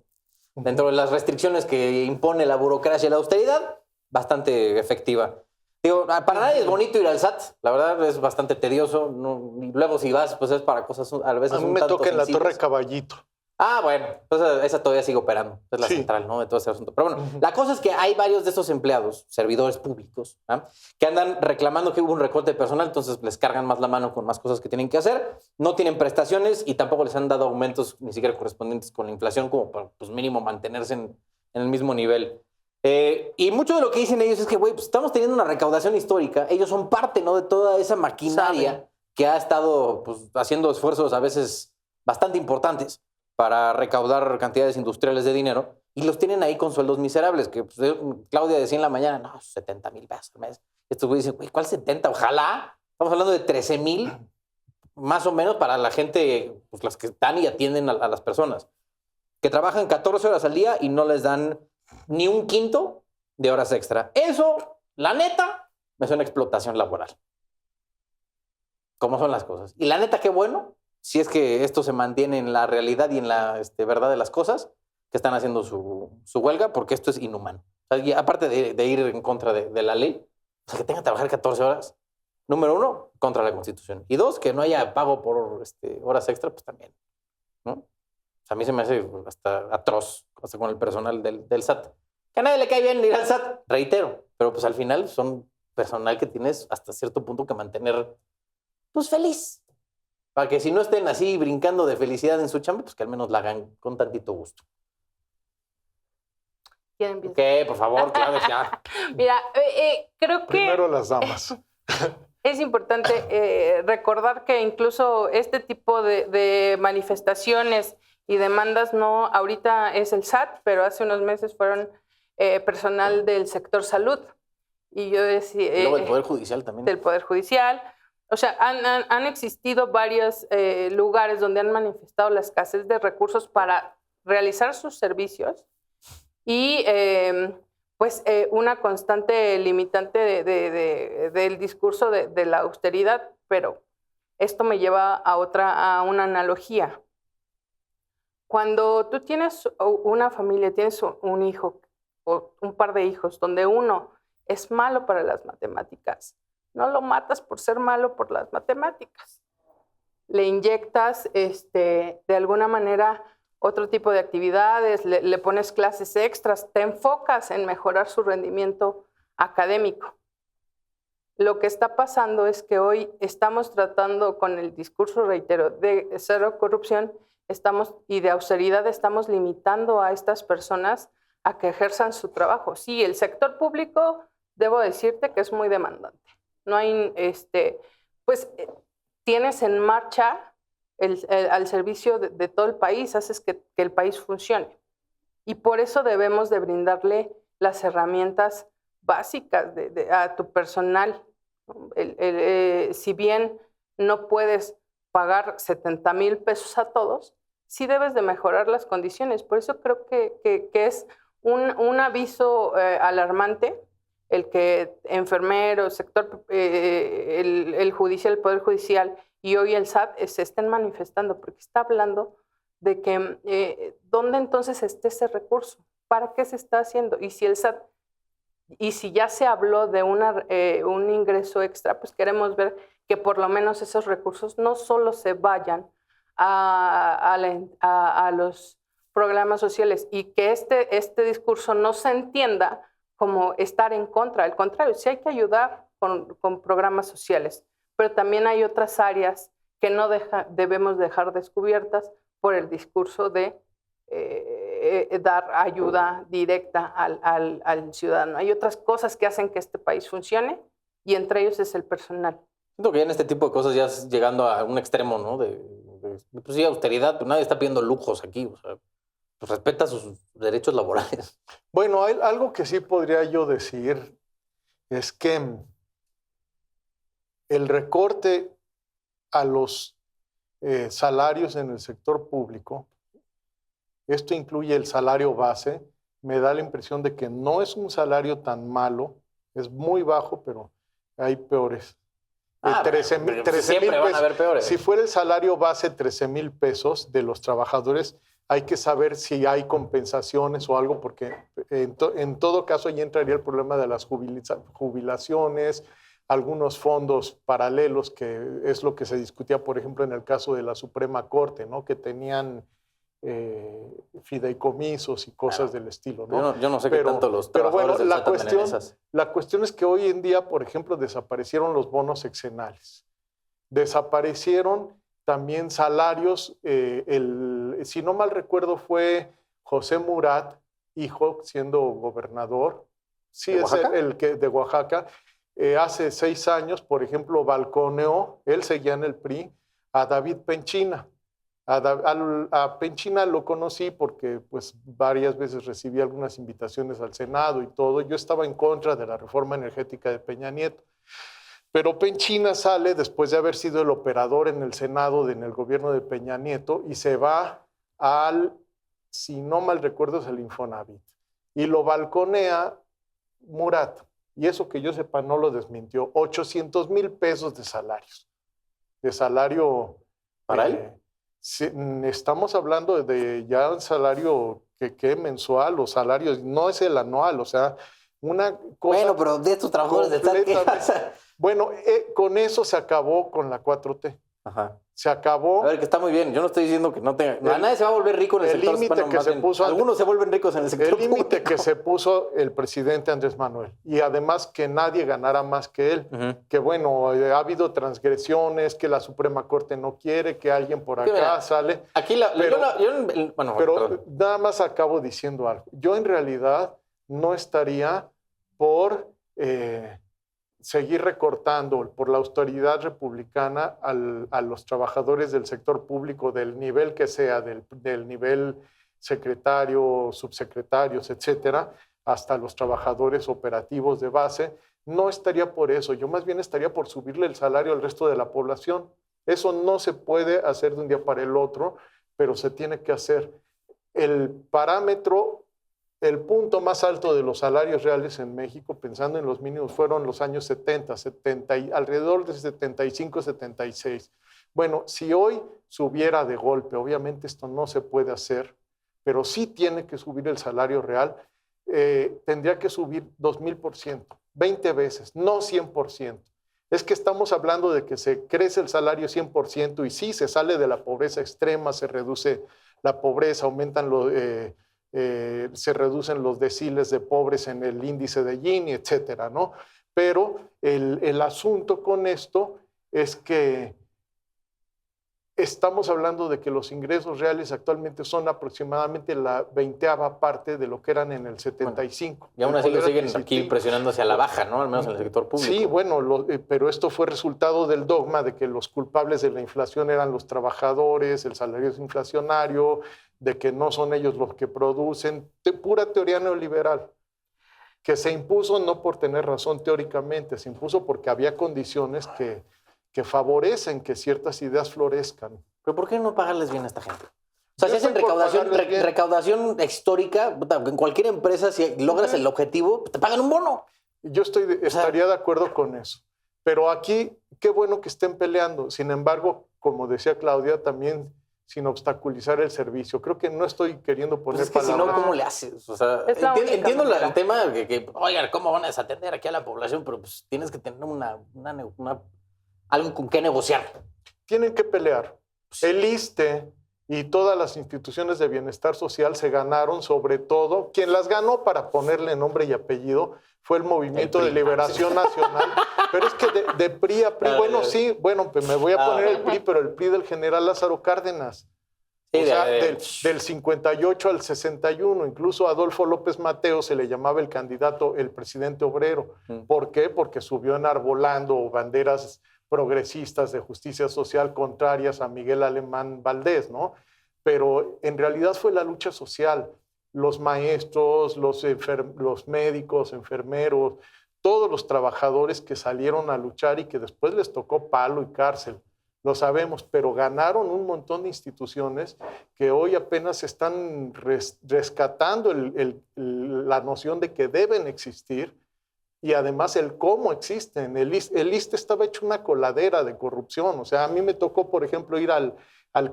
dentro de las restricciones que impone la burocracia y la austeridad, bastante efectiva. Digo, para nadie es bonito ir al SAT, la verdad es bastante tedioso, y luego si vas, pues es para cosas a veces a mí me toca en la Torre Caballito. Ah, bueno, entonces esa todavía sigue operando, es la central, ¿no? De todo ese asunto. Pero bueno, la cosa es que hay varios de estos empleados, servidores públicos, ¿no? Que andan reclamando que hubo un recorte de personal, entonces les cargan más la mano con más cosas que tienen que hacer, no tienen prestaciones y tampoco les han dado aumentos ni siquiera correspondientes con la inflación, como para, pues mínimo, mantenerse en el mismo nivel. Y mucho de lo que dicen ellos es que, güey, pues estamos teniendo una recaudación histórica, ellos son parte, ¿no? De toda esa maquinaria que ha estado, pues, haciendo esfuerzos a veces bastante importantes para recaudar cantidades industriales de dinero y los tienen ahí con sueldos miserables, que pues, Claudia decía en la mañana, no, 70,000 pesos al mes. Estos güeyes dicen, güey, ¿cuál 70? Ojalá. Estamos hablando de 13,000 más o menos para la gente, pues las que están y atienden a las personas, que trabajan 14 horas al día y no les dan ni un quinto de horas extra. Eso, la neta, me suena a explotación laboral. ¿Cómo son las cosas? Y la neta, qué bueno, si es que esto se mantiene en la realidad y en la verdad de las cosas, que están haciendo su huelga, porque esto es inhumano. O sea, y aparte de ir en contra de la ley, o sea, que tenga que trabajar 14 horas, número 1, contra la Constitución. Y 2, que no haya pago por horas extra, pues también, ¿no? O sea, a mí se me hace hasta atroz, hasta con el personal del SAT. Que a nadie le cae bien ir al SAT, reitero, pero pues al final son personal que tienes hasta cierto punto que mantener, pues, feliz. Para que si no estén así brincando de felicidad en su chamba, pues que al menos la hagan con tantito gusto. ¿Quién empieza? ¿Qué? Por favor, Claudia, ya. Mira, creo que... Primero las damas. Es importante recordar que incluso este tipo de manifestaciones y demandas, no, ahorita es el SAT, pero hace unos meses fueron personal del sector salud. Y yo decía... Luego del Poder Judicial también. Del Poder Judicial. O sea, han existido varios lugares donde han manifestado la escasez de recursos para realizar sus servicios y una constante limitante del discurso de la austeridad, pero esto me lleva a una analogía. Cuando tú tienes una familia, tienes un hijo o un par de hijos donde uno es malo para las matemáticas, no lo matas por ser malo por las matemáticas. Le inyectas de alguna manera otro tipo de actividades, le pones clases extras, te enfocas en mejorar su rendimiento académico. Lo que está pasando es que hoy estamos tratando con el discurso, reitero, de cero corrupción, y de austeridad estamos limitando a estas personas a que ejerzan su trabajo. Sí, el sector público, debo decirte que es muy demandante. No hay, pues tienes en marcha al servicio de todo el país, haces que el país funcione. Y por eso debemos de brindarle las herramientas básicas a tu personal. Si bien no puedes pagar 70,000 pesos a todos, sí debes de mejorar las condiciones. Por eso creo que es un aviso alarmante el que enfermeros, sector, el judicial, el Poder Judicial y hoy el SAT se estén manifestando, porque está hablando de que ¿dónde entonces esté ese recurso? ¿Para qué se está haciendo? Y si el SAT, y si ya se habló de un ingreso extra, pues queremos ver que por lo menos esos recursos no solo se vayan a los programas sociales y que este discurso no se entienda como estar en contra. Al contrario, sí hay que ayudar con programas sociales, pero también hay otras áreas que no debemos dejar descubiertas por el discurso de dar ayuda directa al ciudadano. Hay otras cosas que hacen que este país funcione y entre ellos es el personal. Siento que ya en este tipo de cosas ya es llegando a un extremo, ¿no? Pues sí, austeridad, pero nadie está pidiendo lujos aquí, o sea, pues respeta sus derechos laborales. Bueno, algo que sí podría yo decir es que el recorte a los salarios en el sector público, esto incluye el salario base, me da la impresión de que no es un salario tan malo, es muy bajo, pero hay peores. 13,000 van a haber peores. Si fuera el salario base 13,000 pesos de los trabajadores, hay que saber si hay compensaciones o algo, porque en todo caso ahí entraría el problema de las jubilaciones, algunos fondos paralelos, que es lo que se discutía, por ejemplo, en el caso de la Suprema Corte, ¿no? Que tenían fideicomisos y cosas del estilo, ¿no? Yo no sé qué tanto los trabajadores pero bueno, están en esas. La cuestión es que hoy en día, por ejemplo, desaparecieron los bonos sexenales. Desaparecieron también salarios. Si no mal recuerdo, fue José Murat, hijo, siendo gobernador. Sí, es el que de Oaxaca. Hace 6 años, por ejemplo, balconeó, él seguía en el PRI, a David Penchina. A Penchina lo conocí porque pues varias veces recibí algunas invitaciones al Senado y todo. Yo estaba en contra de la reforma energética de Peña Nieto. Pero Penchina sale después de haber sido el operador en el Senado, en el gobierno de Peña Nieto, y se va si no mal recuerdo, es el Infonavit. Y lo balconea Murat. Y eso que yo sepa no lo desmintió. 800,000 pesos de salarios. De salario... ¿Para él? Estamos hablando de ya un salario que mensual o salarios, no es el anual, o sea, una cosa... Bueno, pero de estos trabajadores de tal que... Bueno, con eso se acabó con la 4T. Ajá. Se acabó... A ver, que está muy bien. Yo no estoy diciendo que no tenga... Nadie se va a volver rico en el sector. Límite que se puso... Algunos se vuelven ricos en el sector. El límite que se puso el presidente Andrés Manuel. Y además que nadie ganara más que él. Que bueno, ha habido transgresiones, que la Suprema Corte no quiere, que alguien por acá sale. Aquí pero nada más acabo diciendo algo. Yo en realidad no estaría por... seguir recortando por la austeridad republicana a los trabajadores del sector público, del nivel que sea, del nivel secretario, subsecretarios, etcétera, hasta los trabajadores operativos de base. No estaría por eso, yo más bien estaría por subirle el salario al resto de la población. Eso no se puede hacer de un día para el otro, pero se tiene que hacer. El parámetro... El punto más alto de los salarios reales en México, pensando en los mínimos, fueron los años 70, alrededor de 75, 76. Bueno, si hoy subiera de golpe, obviamente esto no se puede hacer, pero sí tiene que subir el salario real, tendría que subir 2,000%, 20 veces, no 100%. Es que estamos hablando de que se crece el salario 100% y sí, se sale de la pobreza extrema, se reduce la pobreza, aumentan se reducen los deciles de pobres en el índice de Gini, etcétera, ¿no? Pero el asunto con esto es que estamos hablando de que los ingresos reales actualmente son aproximadamente la 20ª parte de lo que eran en el 75. Y aún así lo siguen aquí presionando hacia la baja, ¿no? Al menos en el sector público. Sí, bueno, pero esto fue resultado del dogma de que los culpables de la inflación eran los trabajadores, el salario es inflacionario, de que no son ellos los que producen, pura teoría neoliberal, que se impuso no por tener razón teóricamente, se impuso porque había condiciones que favorecen que ciertas ideas florezcan. ¿Pero por qué no pagarles bien a esta gente? O sea, si hacen recaudación histórica, en cualquier empresa, si logras el objetivo, te pagan un bono. Yo estaría de acuerdo con eso. Pero aquí, qué bueno que estén peleando. Sin embargo, como decía Claudia, también sin obstaculizar el servicio. Creo que no estoy queriendo poner pues es que palabras. Si no, ¿cómo le haces? O sea, entiendo el tema de que, oigan, ¿cómo van a desatender aquí a la población? Pero pues tienes que tener algo con qué negociar. Tienen que pelear. El ISSSTE y todas las instituciones de bienestar social se ganaron, sobre todo, quien las ganó para ponerle nombre y apellido fue el Movimiento de Liberación Nacional. Pero es que de PRI a PRI, pues me voy a poner el PRI, pero el PRI del general Lázaro Cárdenas. O sea, del 58 al 61, incluso a Adolfo López Mateo se le llamaba el candidato, el presidente obrero. ¿Por qué? Porque subió enarbolando banderas progresistas de justicia social contrarias a Miguel Alemán Valdés, ¿no? Pero en realidad fue la lucha social. Los maestros, los médicos, enfermeros, todos los trabajadores que salieron a luchar y que después les tocó palo y cárcel. Lo sabemos, pero ganaron un montón de instituciones que hoy apenas están rescatando la noción de que deben existir y además el cómo existen. El ISSSTE estaba hecho una coladera de corrupción. O sea, a mí me tocó, por ejemplo, ir al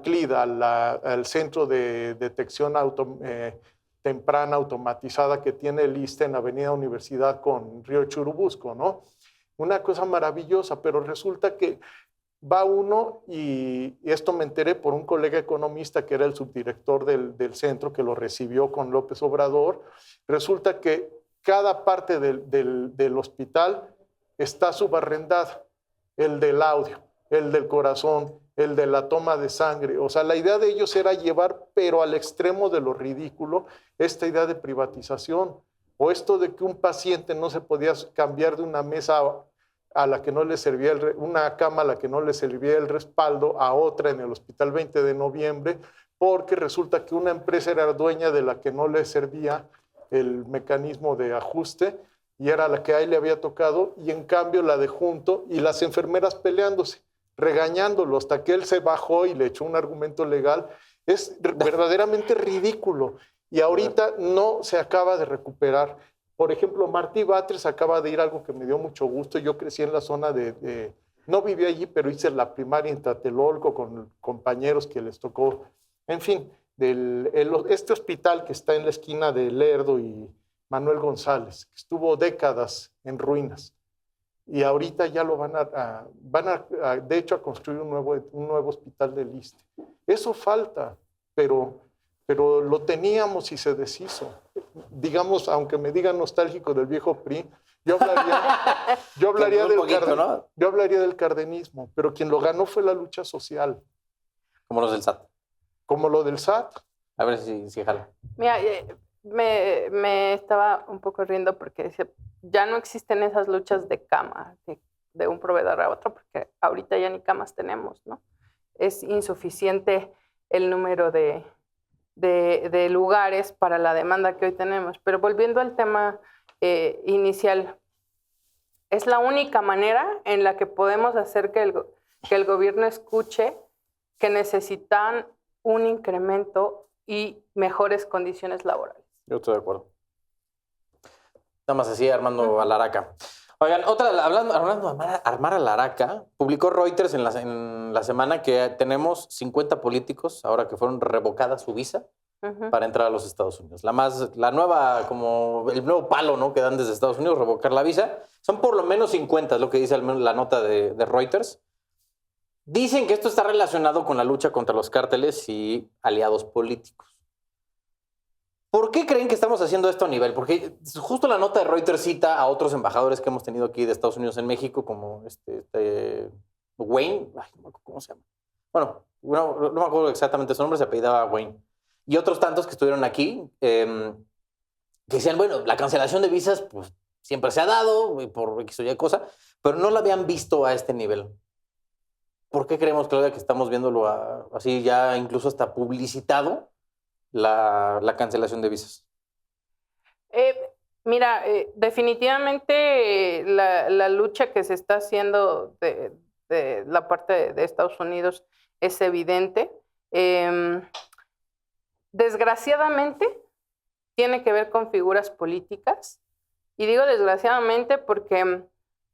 CLID, al Centro de Detección Temprana Automatizada que tiene el ISSSTE en Avenida Universidad con Río Churubusco, ¿no? Una cosa maravillosa, pero resulta que va uno, y esto me enteré por un colega economista que era el subdirector del centro, que lo recibió con López Obrador. Resulta que cada parte del hospital está subarrendada. El del audio, el del corazón, el de la toma de sangre. O sea, la idea de ellos era llevar, pero al extremo de lo ridículo, esta idea de privatización. O esto de que un paciente no se podía cambiar de una mesa a la que no le servía una cama a la que no le servía el respaldo a otra en el Hospital 20 de Noviembre, porque resulta que una empresa era dueña de la que no le servía el mecanismo de ajuste y era la que a él le había tocado, y en cambio la de junto y las enfermeras peleándose, regañándolo hasta que él se bajó y le echó un argumento legal. Es verdaderamente ridículo y ahorita no se acaba de recuperar. Por ejemplo, Martí Batres acaba de ir, algo que me dio mucho gusto. Yo crecí en la zona no viví allí, pero hice la primaria en Tlatelolco con compañeros que les tocó. En fin, este hospital que está en la esquina de Lerdo y Manuel González, que estuvo décadas en ruinas. Y ahorita ya lo van de hecho, a construir un nuevo hospital del ISSSTE. Eso falta, pero lo teníamos y se deshizo. Digamos, aunque me digan nostálgico del viejo PRI, yo hablaría del cardenismo, pero quien lo ganó fue la lucha social. Como los del SAT. Como lo del SAT. A ver si jala. Mira, me estaba un poco riendo porque decía, ya no existen esas luchas de cama, de un proveedor a otro, porque ahorita ya ni camas tenemos, ¿no? Es insuficiente el número de lugares para la demanda que hoy tenemos. Pero volviendo al tema inicial, es la única manera en la que podemos hacer que el gobierno escuche que necesitan un incremento y mejores condiciones laborales. Yo estoy de acuerdo. Nada más así, Armando Alaraca. Oigan, hablando de armar Alaraca, publicó Reuters en la semana que tenemos 50 políticos, ahora que fueron revocadas su visa, para entrar a los Estados Unidos. La nueva, como el nuevo palo, ¿no?, que dan desde Estados Unidos, revocar la visa. Son por lo menos 50, es lo que dice la nota de Reuters. Dicen que esto está relacionado con la lucha contra los cárteles y aliados políticos. ¿Por qué creen que estamos haciendo esto a nivel? Porque justo la nota de Reuters cita a otros embajadores que hemos tenido aquí de Estados Unidos en México, como Wayne, ¿cómo se llama? bueno, no me acuerdo exactamente su nombre, se apellidaba Wayne. Y otros tantos que estuvieron aquí, que decían, bueno, la cancelación de visas, pues siempre se ha dado por X o Y cosa, pero no la habían visto a este nivel. ¿Por qué creemos, Claudia, que estamos viéndolo así ya incluso hasta publicitado la cancelación de visas? Mira, definitivamente la lucha que se está haciendo de la parte de Estados Unidos es evidente. Desgraciadamente, tiene que ver con figuras políticas. Y digo desgraciadamente porque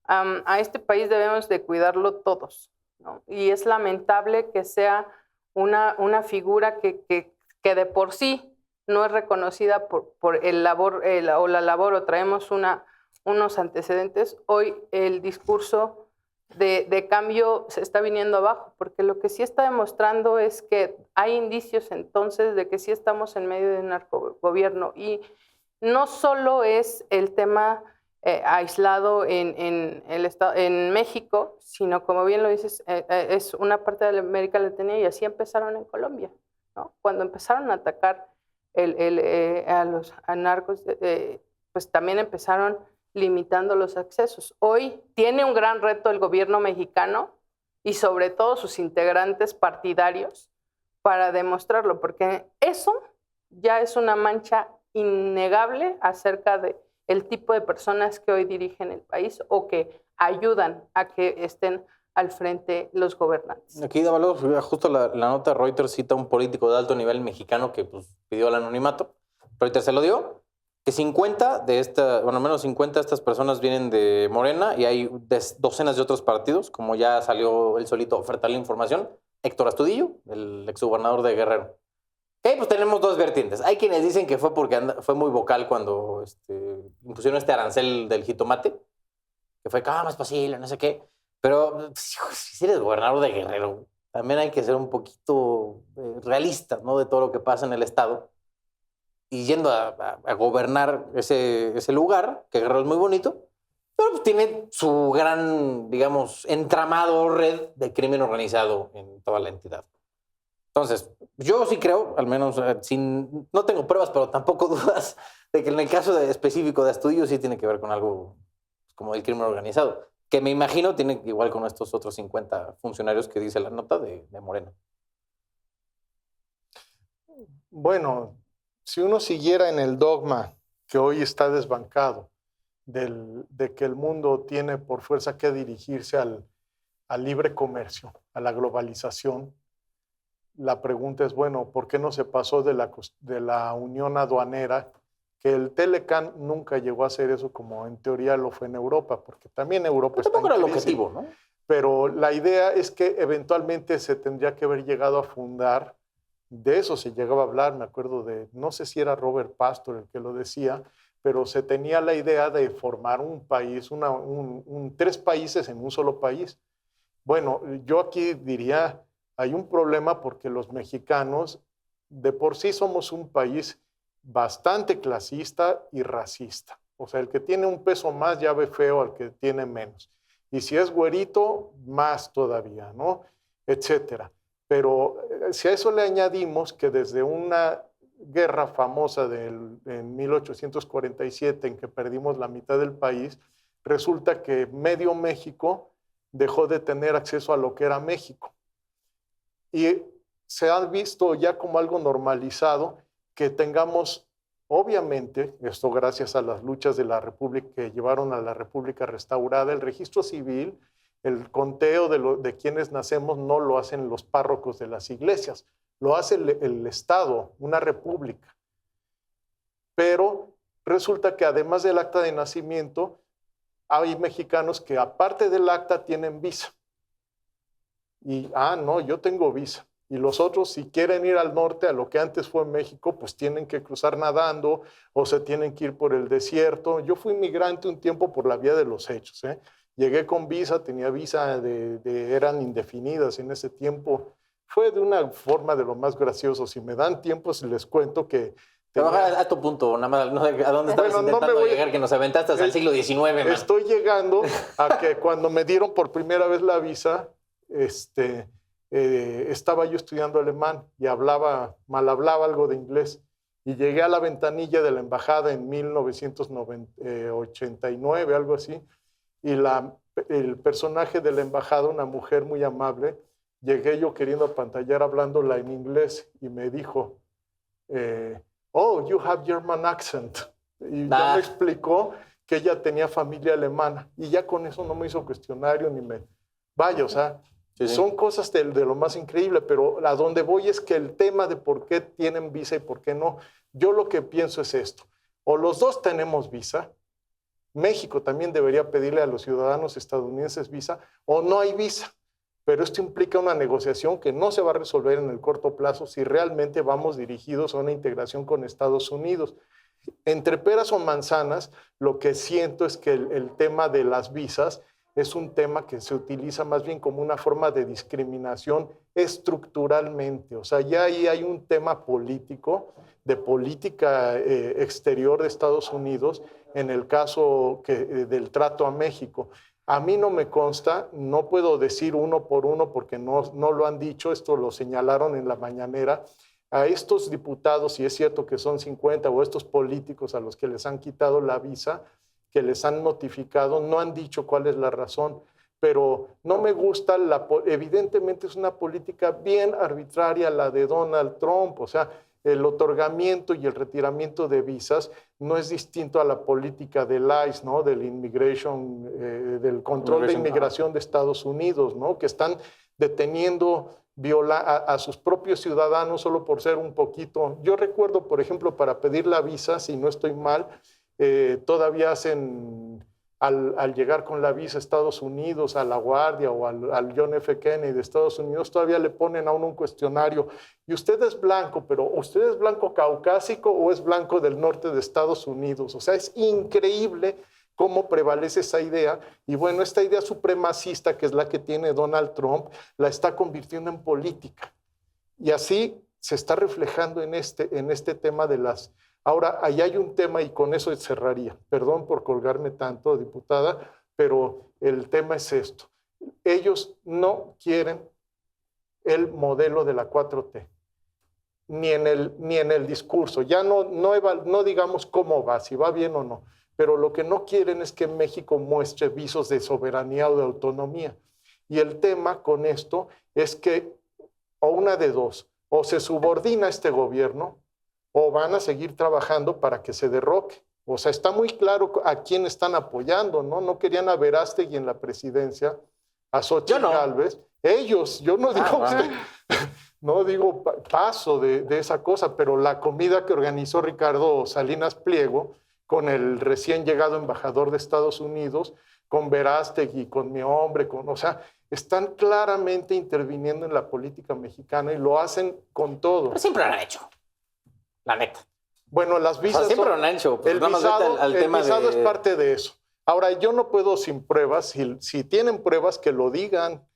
a este país debemos de cuidarlo todos, ¿no? Y es lamentable que sea una figura que de por sí no es reconocida por la labor, o traemos unos antecedentes. Hoy el discurso de cambio se está viniendo abajo, porque lo que sí está demostrando es que hay indicios entonces de que sí estamos en medio de un narcogobierno, y no solo es el tema aislado en México, sino, como bien lo dices, es una parte de América Latina, y así empezaron en Colombia, ¿no? Cuando empezaron a atacar a los narcos, pues también empezaron limitando los accesos. Hoy tiene un gran reto el gobierno mexicano y sobre todo sus integrantes partidarios para demostrarlo, porque eso ya es una mancha innegable acerca de el tipo de personas que hoy dirigen el país o que ayudan a que estén al frente los gobernantes. Aquí, Dávalos, justo la nota de Reuters cita a un político de alto nivel mexicano que pues, pidió el anonimato. Reuters se lo dio. Que 50 menos 50 de estas personas vienen de Morena, y hay docenas de otros partidos, como ya salió él solito a ofertar la información. Héctor Astudillo, el exgobernador de Guerrero. Pues tenemos dos vertientes. Hay quienes dicen que fue porque fue muy vocal cuando impusieron este arancel del jitomate, que fue, más posible, no sé qué. Pero si eres gobernador de Guerrero, también hay que ser un poquito realista, ¿no? De todo lo que pasa en el estado. Y yendo a gobernar ese lugar, que Guerrero es muy bonito, pero pues tiene su gran, digamos, entramado, red de crimen organizado en toda la entidad. Entonces, yo sí creo, al menos no tengo pruebas, pero tampoco dudas, de que en el caso específico de Astudillo sí tiene que ver con algo como el crimen organizado, que me imagino tiene igual con estos otros 50 funcionarios que dice la nota de Morena. Bueno, si uno siguiera en el dogma que hoy está desbancado de que el mundo tiene por fuerza que dirigirse al libre comercio, a la globalización, la pregunta es, bueno, ¿por qué no se pasó de la unión aduanera? Que el Telecan nunca llegó a hacer eso como en teoría lo fue en Europa, porque también Europa está en crisis. Tampoco era el objetivo, ¿no? Pero la idea es que eventualmente se tendría que haber llegado a fundar, de eso se llegaba a hablar, me acuerdo no sé si era Robert Pastor el que lo decía, pero se tenía la idea de formar un país, tres países en un solo país. Bueno, yo aquí diría, hay un problema porque los mexicanos de por sí somos un país bastante clasista y racista. O sea, el que tiene un peso más ya ve feo al que tiene menos. Y si es güerito, más todavía, ¿no? Etcétera. Pero si a eso le añadimos que desde una guerra famosa en 1847, en que perdimos la mitad del país, resulta que medio México dejó de tener acceso a lo que era México. Y se ha visto ya como algo normalizado que tengamos, obviamente, esto gracias a las luchas de la República que llevaron a la República restaurada, el registro civil, el conteo de quienes nacemos no lo hacen los párrocos de las iglesias, lo hace el Estado, una república. Pero resulta que además del acta de nacimiento, hay mexicanos que aparte del acta tienen visa. Y, no, yo tengo visa. Y los otros, si quieren ir al norte, a lo que antes fue México, pues tienen que cruzar nadando o se tienen que ir por el desierto. Yo fui migrante un tiempo por la vía de los hechos, ¿eh? Llegué con visa, tenía visa eran indefinidas en ese tiempo. Fue de una forma de lo más gracioso. Si me dan tiempo, les cuento que... A tu punto, nada más, ¿a dónde estabas intentando llegar? Que nos aventaste hasta el siglo XIX, man. Estoy llegando a que cuando me dieron por primera vez la visa, estaba yo estudiando alemán y mal hablaba algo de inglés. Y llegué a la ventanilla de la embajada en 1989, algo así, y el personaje de la embajada, una mujer muy amable, llegué yo queriendo apantallar hablándola en inglés y me dijo, oh, you have German accent. Y ya me explicó que ella tenía familia alemana y ya con eso no me hizo cuestionario ni me... Vaya, o sea, son cosas de lo más increíble, pero a donde voy es que el tema de por qué tienen visa y por qué no, yo lo que pienso es esto, o los dos tenemos visa, México también debería pedirle a los ciudadanos estadounidenses visa, o no hay visa, pero esto implica una negociación que no se va a resolver en el corto plazo si realmente vamos dirigidos a una integración con Estados Unidos. Entre peras o manzanas, lo que siento es que el tema de las visas es un tema que se utiliza más bien como una forma de discriminación estructuralmente. O sea, ya ahí hay un tema político, de política exterior de Estados Unidos, en el caso del trato a México. A mí no me consta, no puedo decir uno por uno porque no lo han dicho, esto lo señalaron en la mañanera, a estos diputados, y es cierto que son 50, o estos políticos a los que les han quitado la visa, que les han notificado, no han dicho cuál es la razón, pero no me gusta, evidentemente es una política bien arbitraria la de Donald Trump, o sea, el otorgamiento y el retiramiento de visas no es distinto a la política del ICE, ¿no? Del del control de inmigración de Estados Unidos, ¿no? Que están deteniendo a sus propios ciudadanos solo por ser un poquito. Yo recuerdo, por ejemplo, para pedir la visa, si no estoy mal, todavía hacen, al llegar con la visa a Estados Unidos, a La Guardia o al John F. Kennedy de Estados Unidos, todavía le ponen a uno un cuestionario. Y usted es blanco, pero ¿usted es blanco caucásico o es blanco del norte de Estados Unidos? O sea, es increíble cómo prevalece esa idea. Y bueno, esta idea supremacista, que es la que tiene Donald Trump, la está convirtiendo en política. Y así se está reflejando en este tema de las... Ahora, ahí hay un tema y con eso cerraría. Perdón por colgarme tanto, diputada, pero el tema es esto. Ellos no quieren el modelo de la 4T, ni en el discurso. Ya no digamos cómo va, si va bien o no, pero lo que no quieren es que México muestre visos de soberanía o de autonomía. Y el tema con esto es que, o una de dos, o se subordina a este gobierno, o van a seguir trabajando para que se derroque. O sea, está muy claro a quién están apoyando, ¿no? No querían a Verástegui en la presidencia, a Xochitl Gálvez. Ellos, yo no digo usted, no digo paso de esa cosa, pero la comida que organizó Ricardo Salinas Pliego con el recién llegado embajador de Estados Unidos, con Verástegui, con mi hombre, o sea, están claramente interviniendo en la política mexicana y lo hacen con todo. Pero siempre lo han hecho. La neta. Bueno, las visas... O sea, siempre lo han hecho. Pues el visado es parte de eso. Ahora, yo no puedo sin pruebas. Si tienen pruebas, que lo digan,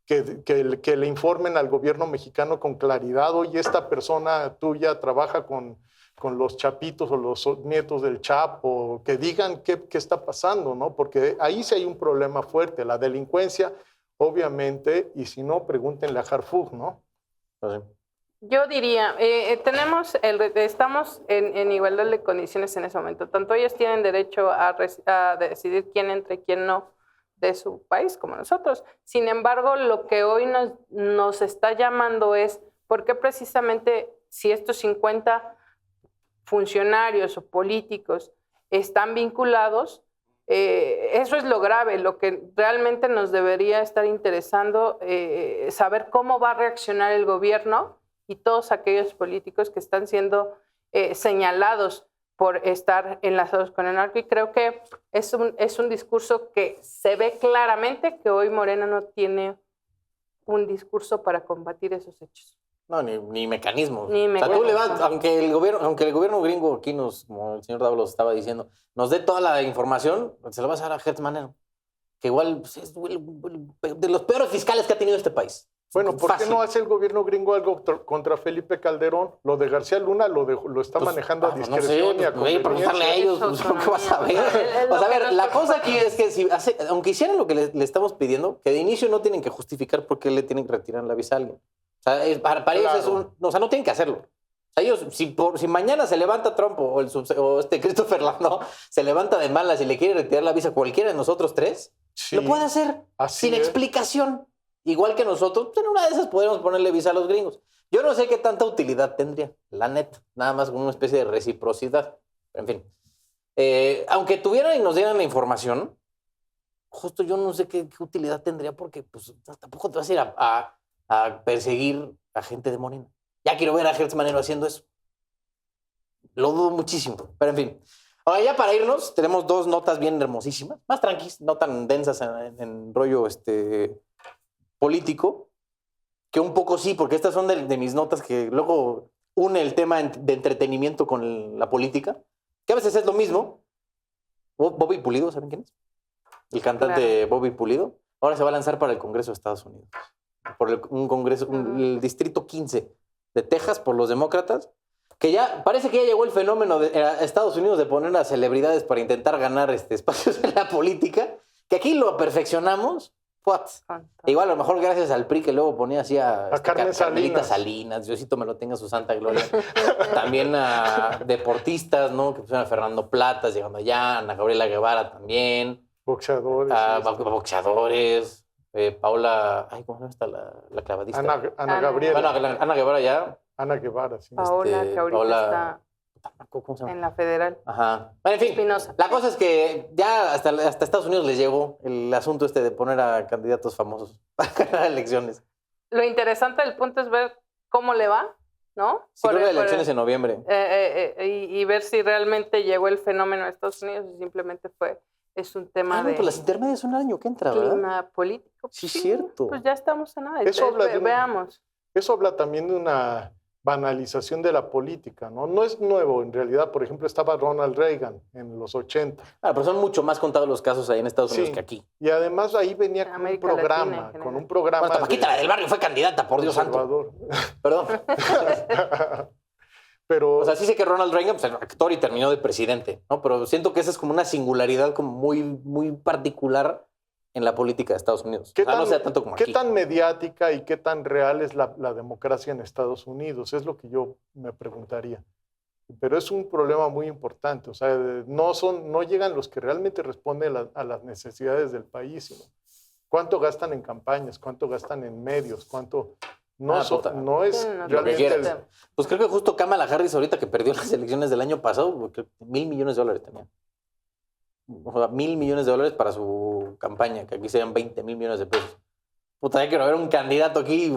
que le informen al gobierno mexicano con claridad. Oye, esta persona tuya trabaja con los chapitos o los nietos del Chapo. Que digan qué está pasando, ¿no? Porque ahí sí hay un problema fuerte. La delincuencia, obviamente, y si no, pregúntenle a Harfuch, ¿no? Pues sí. Yo diría, estamos en igualdad de condiciones en ese momento. Tanto ellos tienen derecho a decidir quién entra y quién no de su país, como nosotros. Sin embargo, lo que hoy nos está llamando es por qué precisamente si estos 50 funcionarios o políticos están vinculados, eso es lo grave. Lo que realmente nos debería estar interesando, saber cómo va a reaccionar el gobierno y todos aquellos políticos que están siendo señalados por estar enlazados con el narco. Y creo que es un discurso que se ve claramente que hoy Morena no tiene un discurso para combatir esos hechos. No, ni mecanismo. Ni mecanismo. O sea, tú le vas, aunque el gobierno gringo aquí como el señor Dávalos estaba diciendo, nos dé toda la información, se lo vas a dar a Hertz Manero, que igual pues, es de los peores fiscales que ha tenido este país. Bueno, ¿por qué no hace el gobierno gringo algo contra Felipe Calderón? Lo de García Luna lo está manejando a discreción y a conveniencia. Preguntarle a ellos, pues, ¿qué vas a ver? O sea, a ver, la cosa aquí es que aunque hicieran lo que le estamos pidiendo, que de inicio no tienen que justificar por qué le tienen que retirar la visa a alguien. O sea, para ellos es o sea, no tienen que hacerlo. O sea, ellos, si mañana se levanta Trump o Christopher Landau se levanta de malas y le quiere retirar la visa a cualquiera de nosotros tres, lo puede hacer sin explicación. Igual que nosotros, pues en una de esas podríamos ponerle visa a los gringos. Yo no sé qué tanta utilidad tendría, la neta. Nada más como una especie de reciprocidad. En fin. Aunque tuvieran y nos dieran la información, justo yo no sé qué utilidad tendría porque pues, tampoco te vas a ir a perseguir a gente de Morena. Ya quiero ver a Gertz Manero haciendo eso. Lo dudo muchísimo. Pero en fin. Ahora ya para irnos, tenemos 2 notas bien hermosísimas. Más tranquis, no tan densas en rollo político, que un poco sí, porque estas son de mis notas que luego une el tema de entretenimiento con la política, que a veces es lo mismo. Bobby Pulido, ¿saben quién es? El cantante Bobby Pulido. Ahora se va a lanzar para el Congreso de Estados Unidos. Por un congreso, el Distrito 15 de Texas, por los demócratas, que ya parece que ya llegó el fenómeno de Estados Unidos de poner a celebridades para intentar ganar espacios en la política, que aquí lo perfeccionamos. Igual a lo mejor gracias al PRI que luego ponía así a Carmelita Salinas, Diosito me lo tenga su santa gloria. También a deportistas, ¿no? Que pusieron a Fernando Platas llegando allá, Ana Gabriela Guevara también. Boxeadores. Boxeadores. Paula, ¿cómo se llama esta la clavadista? Ana Gabriela. Bueno, Ana Guevara ya. Ana Guevara, sí. Paola, que ahorita está ¿cómo se llama? en la federal. Ajá. Bueno, en fin, Espinosa. La cosa es que ya hasta Estados Unidos les llegó el asunto de poner a candidatos famosos para ganar elecciones. Lo interesante del punto es ver cómo le va, ¿no? Sí, creo que hay elecciones en noviembre. Y ver si realmente llegó el fenómeno de Estados Unidos o simplemente es un tema de... Pues las intermedias son el año que entra, ¿verdad? Clima político. Sí, cierto. Pues ya estamos en nada. Veamos. Eso habla también de una banalización de la política, ¿no? No es nuevo, en realidad. Por ejemplo, estaba Ronald Reagan en los 80. Pero son mucho más contados los casos ahí en Estados Unidos que aquí. Y además ahí venía con un programa. Bueno, Paquita, la del barrio, fue candidata, por Dios santo. Perdón. Pero, o sea, sí sé que Ronald Reagan, pues, el actor y terminó de presidente, ¿no? Pero siento que esa es como una singularidad como muy, muy particular en la política de Estados Unidos. No sea tanto como aquí. ¿Qué tan mediática y qué tan real es la democracia en Estados Unidos? Es lo que yo me preguntaría. Pero es un problema muy importante. O sea, no llegan los que realmente responden a las necesidades del país, sino cuánto gastan en campañas, cuánto gastan en medios, cuánto... No es realmente... Pues creo que justo Kamala Harris ahorita que perdió las elecciones del año pasado, creo que $1,000 millones tenía. O sea, $1,000 millones para su campaña, que aquí serían $20,000 millones. Puta, ya quiero ver un candidato aquí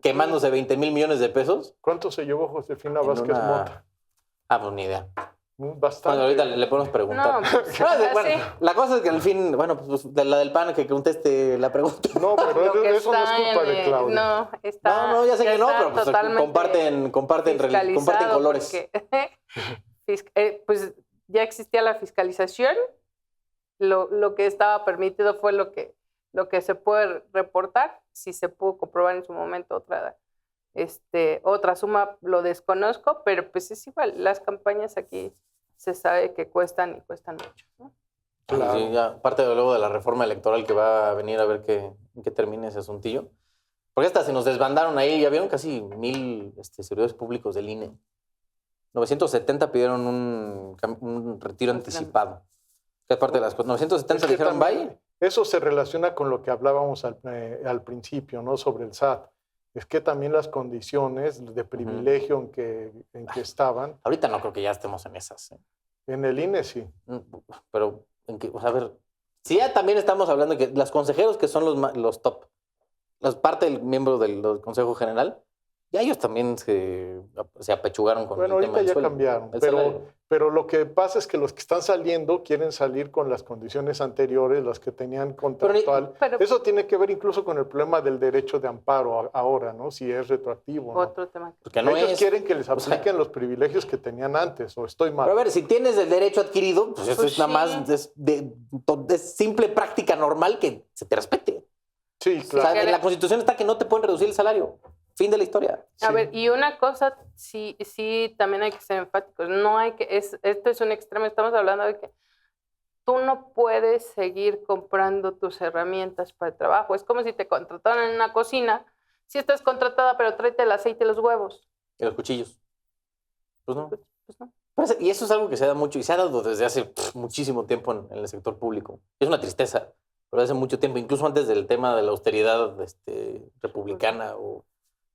quemándose $20,000 millones. ¿Cuánto se llevó Josefina Vázquez Mota? Pues ni idea. Bastante. Bueno, ahorita le podemos preguntar. No, pues, la cosa es que al fin, pues de la del PAN que conteste la pregunta. No, pero eso no es culpa de Claudia. No, está. No, ya sé que no, pero pues comparten colores. Pues ya existía la fiscalización. Lo que estaba permitido fue lo que se puede reportar. Si se pudo comprobar en su momento otra suma, lo desconozco, pero pues es igual. Las campañas aquí se sabe que cuestan mucho, ¿no? Claro. Sí, ya, aparte de luego de la reforma electoral que va a venir a ver en qué termina ese asuntillo. Porque hasta se nos desbandaron ahí, ya vieron casi 1,000 servidores públicos del INE. 970 pidieron un retiro anticipado. Que es parte de las cosas. 970 dijeron bye. Eso se relaciona con lo que hablábamos al principio, ¿no? Sobre el SAT. Es que también las condiciones de privilegio en que estaban. Ahorita no creo que ya estemos en esas. En el INE sí. Pero, a ver, si ya también estamos hablando de que los consejeros que son los top, parte del miembro del Consejo General, ya ellos también se apechugaron con el tema del sueldo. Ahorita ya cambiaron, pero lo que pasa es que los que están saliendo quieren salir con las condiciones anteriores, las que tenían contractual. Eso tiene que ver incluso con el problema del derecho de amparo ahora, ¿no? Si es retroactivo. Otro tema. Porque ellos quieren que les apliquen los privilegios que tenían antes, o estoy mal. Pero a ver, si tienes el derecho adquirido, pues eso es nada más de simple práctica normal que se te respete. Sí, O claro. sea, en la Constitución está que no te pueden reducir el salario. Fin de la historia. A ver, y una cosa, sí, también hay que ser enfáticos. No hay que, esto es un extremo, estamos hablando de que tú no puedes seguir comprando tus herramientas para el trabajo. Es como si te contrataran en una cocina. Si estás contratada, pero tráete el aceite y los huevos. Y los cuchillos. Pues no. Pues no. Y eso es algo que se da mucho y se ha dado desde hace muchísimo tiempo en el sector público. Es una tristeza, pero hace mucho tiempo, incluso antes del tema de la austeridad republicana o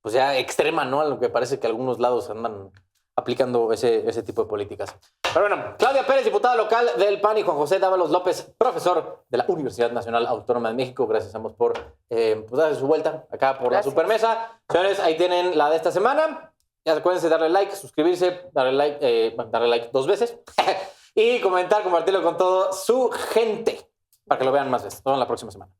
pues ya extrema, ¿no? A lo que parece que algunos lados andan aplicando ese tipo de políticas. Pero bueno, Claudia Pérez, diputada local del PAN, y Juan José Dávalos López, profesor de la Universidad Nacional Autónoma de México. Gracias a ambos por pues darse su vuelta acá por la Supermesa. Señores, ahí tienen la de esta semana. Ya acuérdense de darle like, suscribirse, darle like 2 veces y comentar, compartirlo con toda su gente para que lo vean más veces. Nos vemos la próxima semana.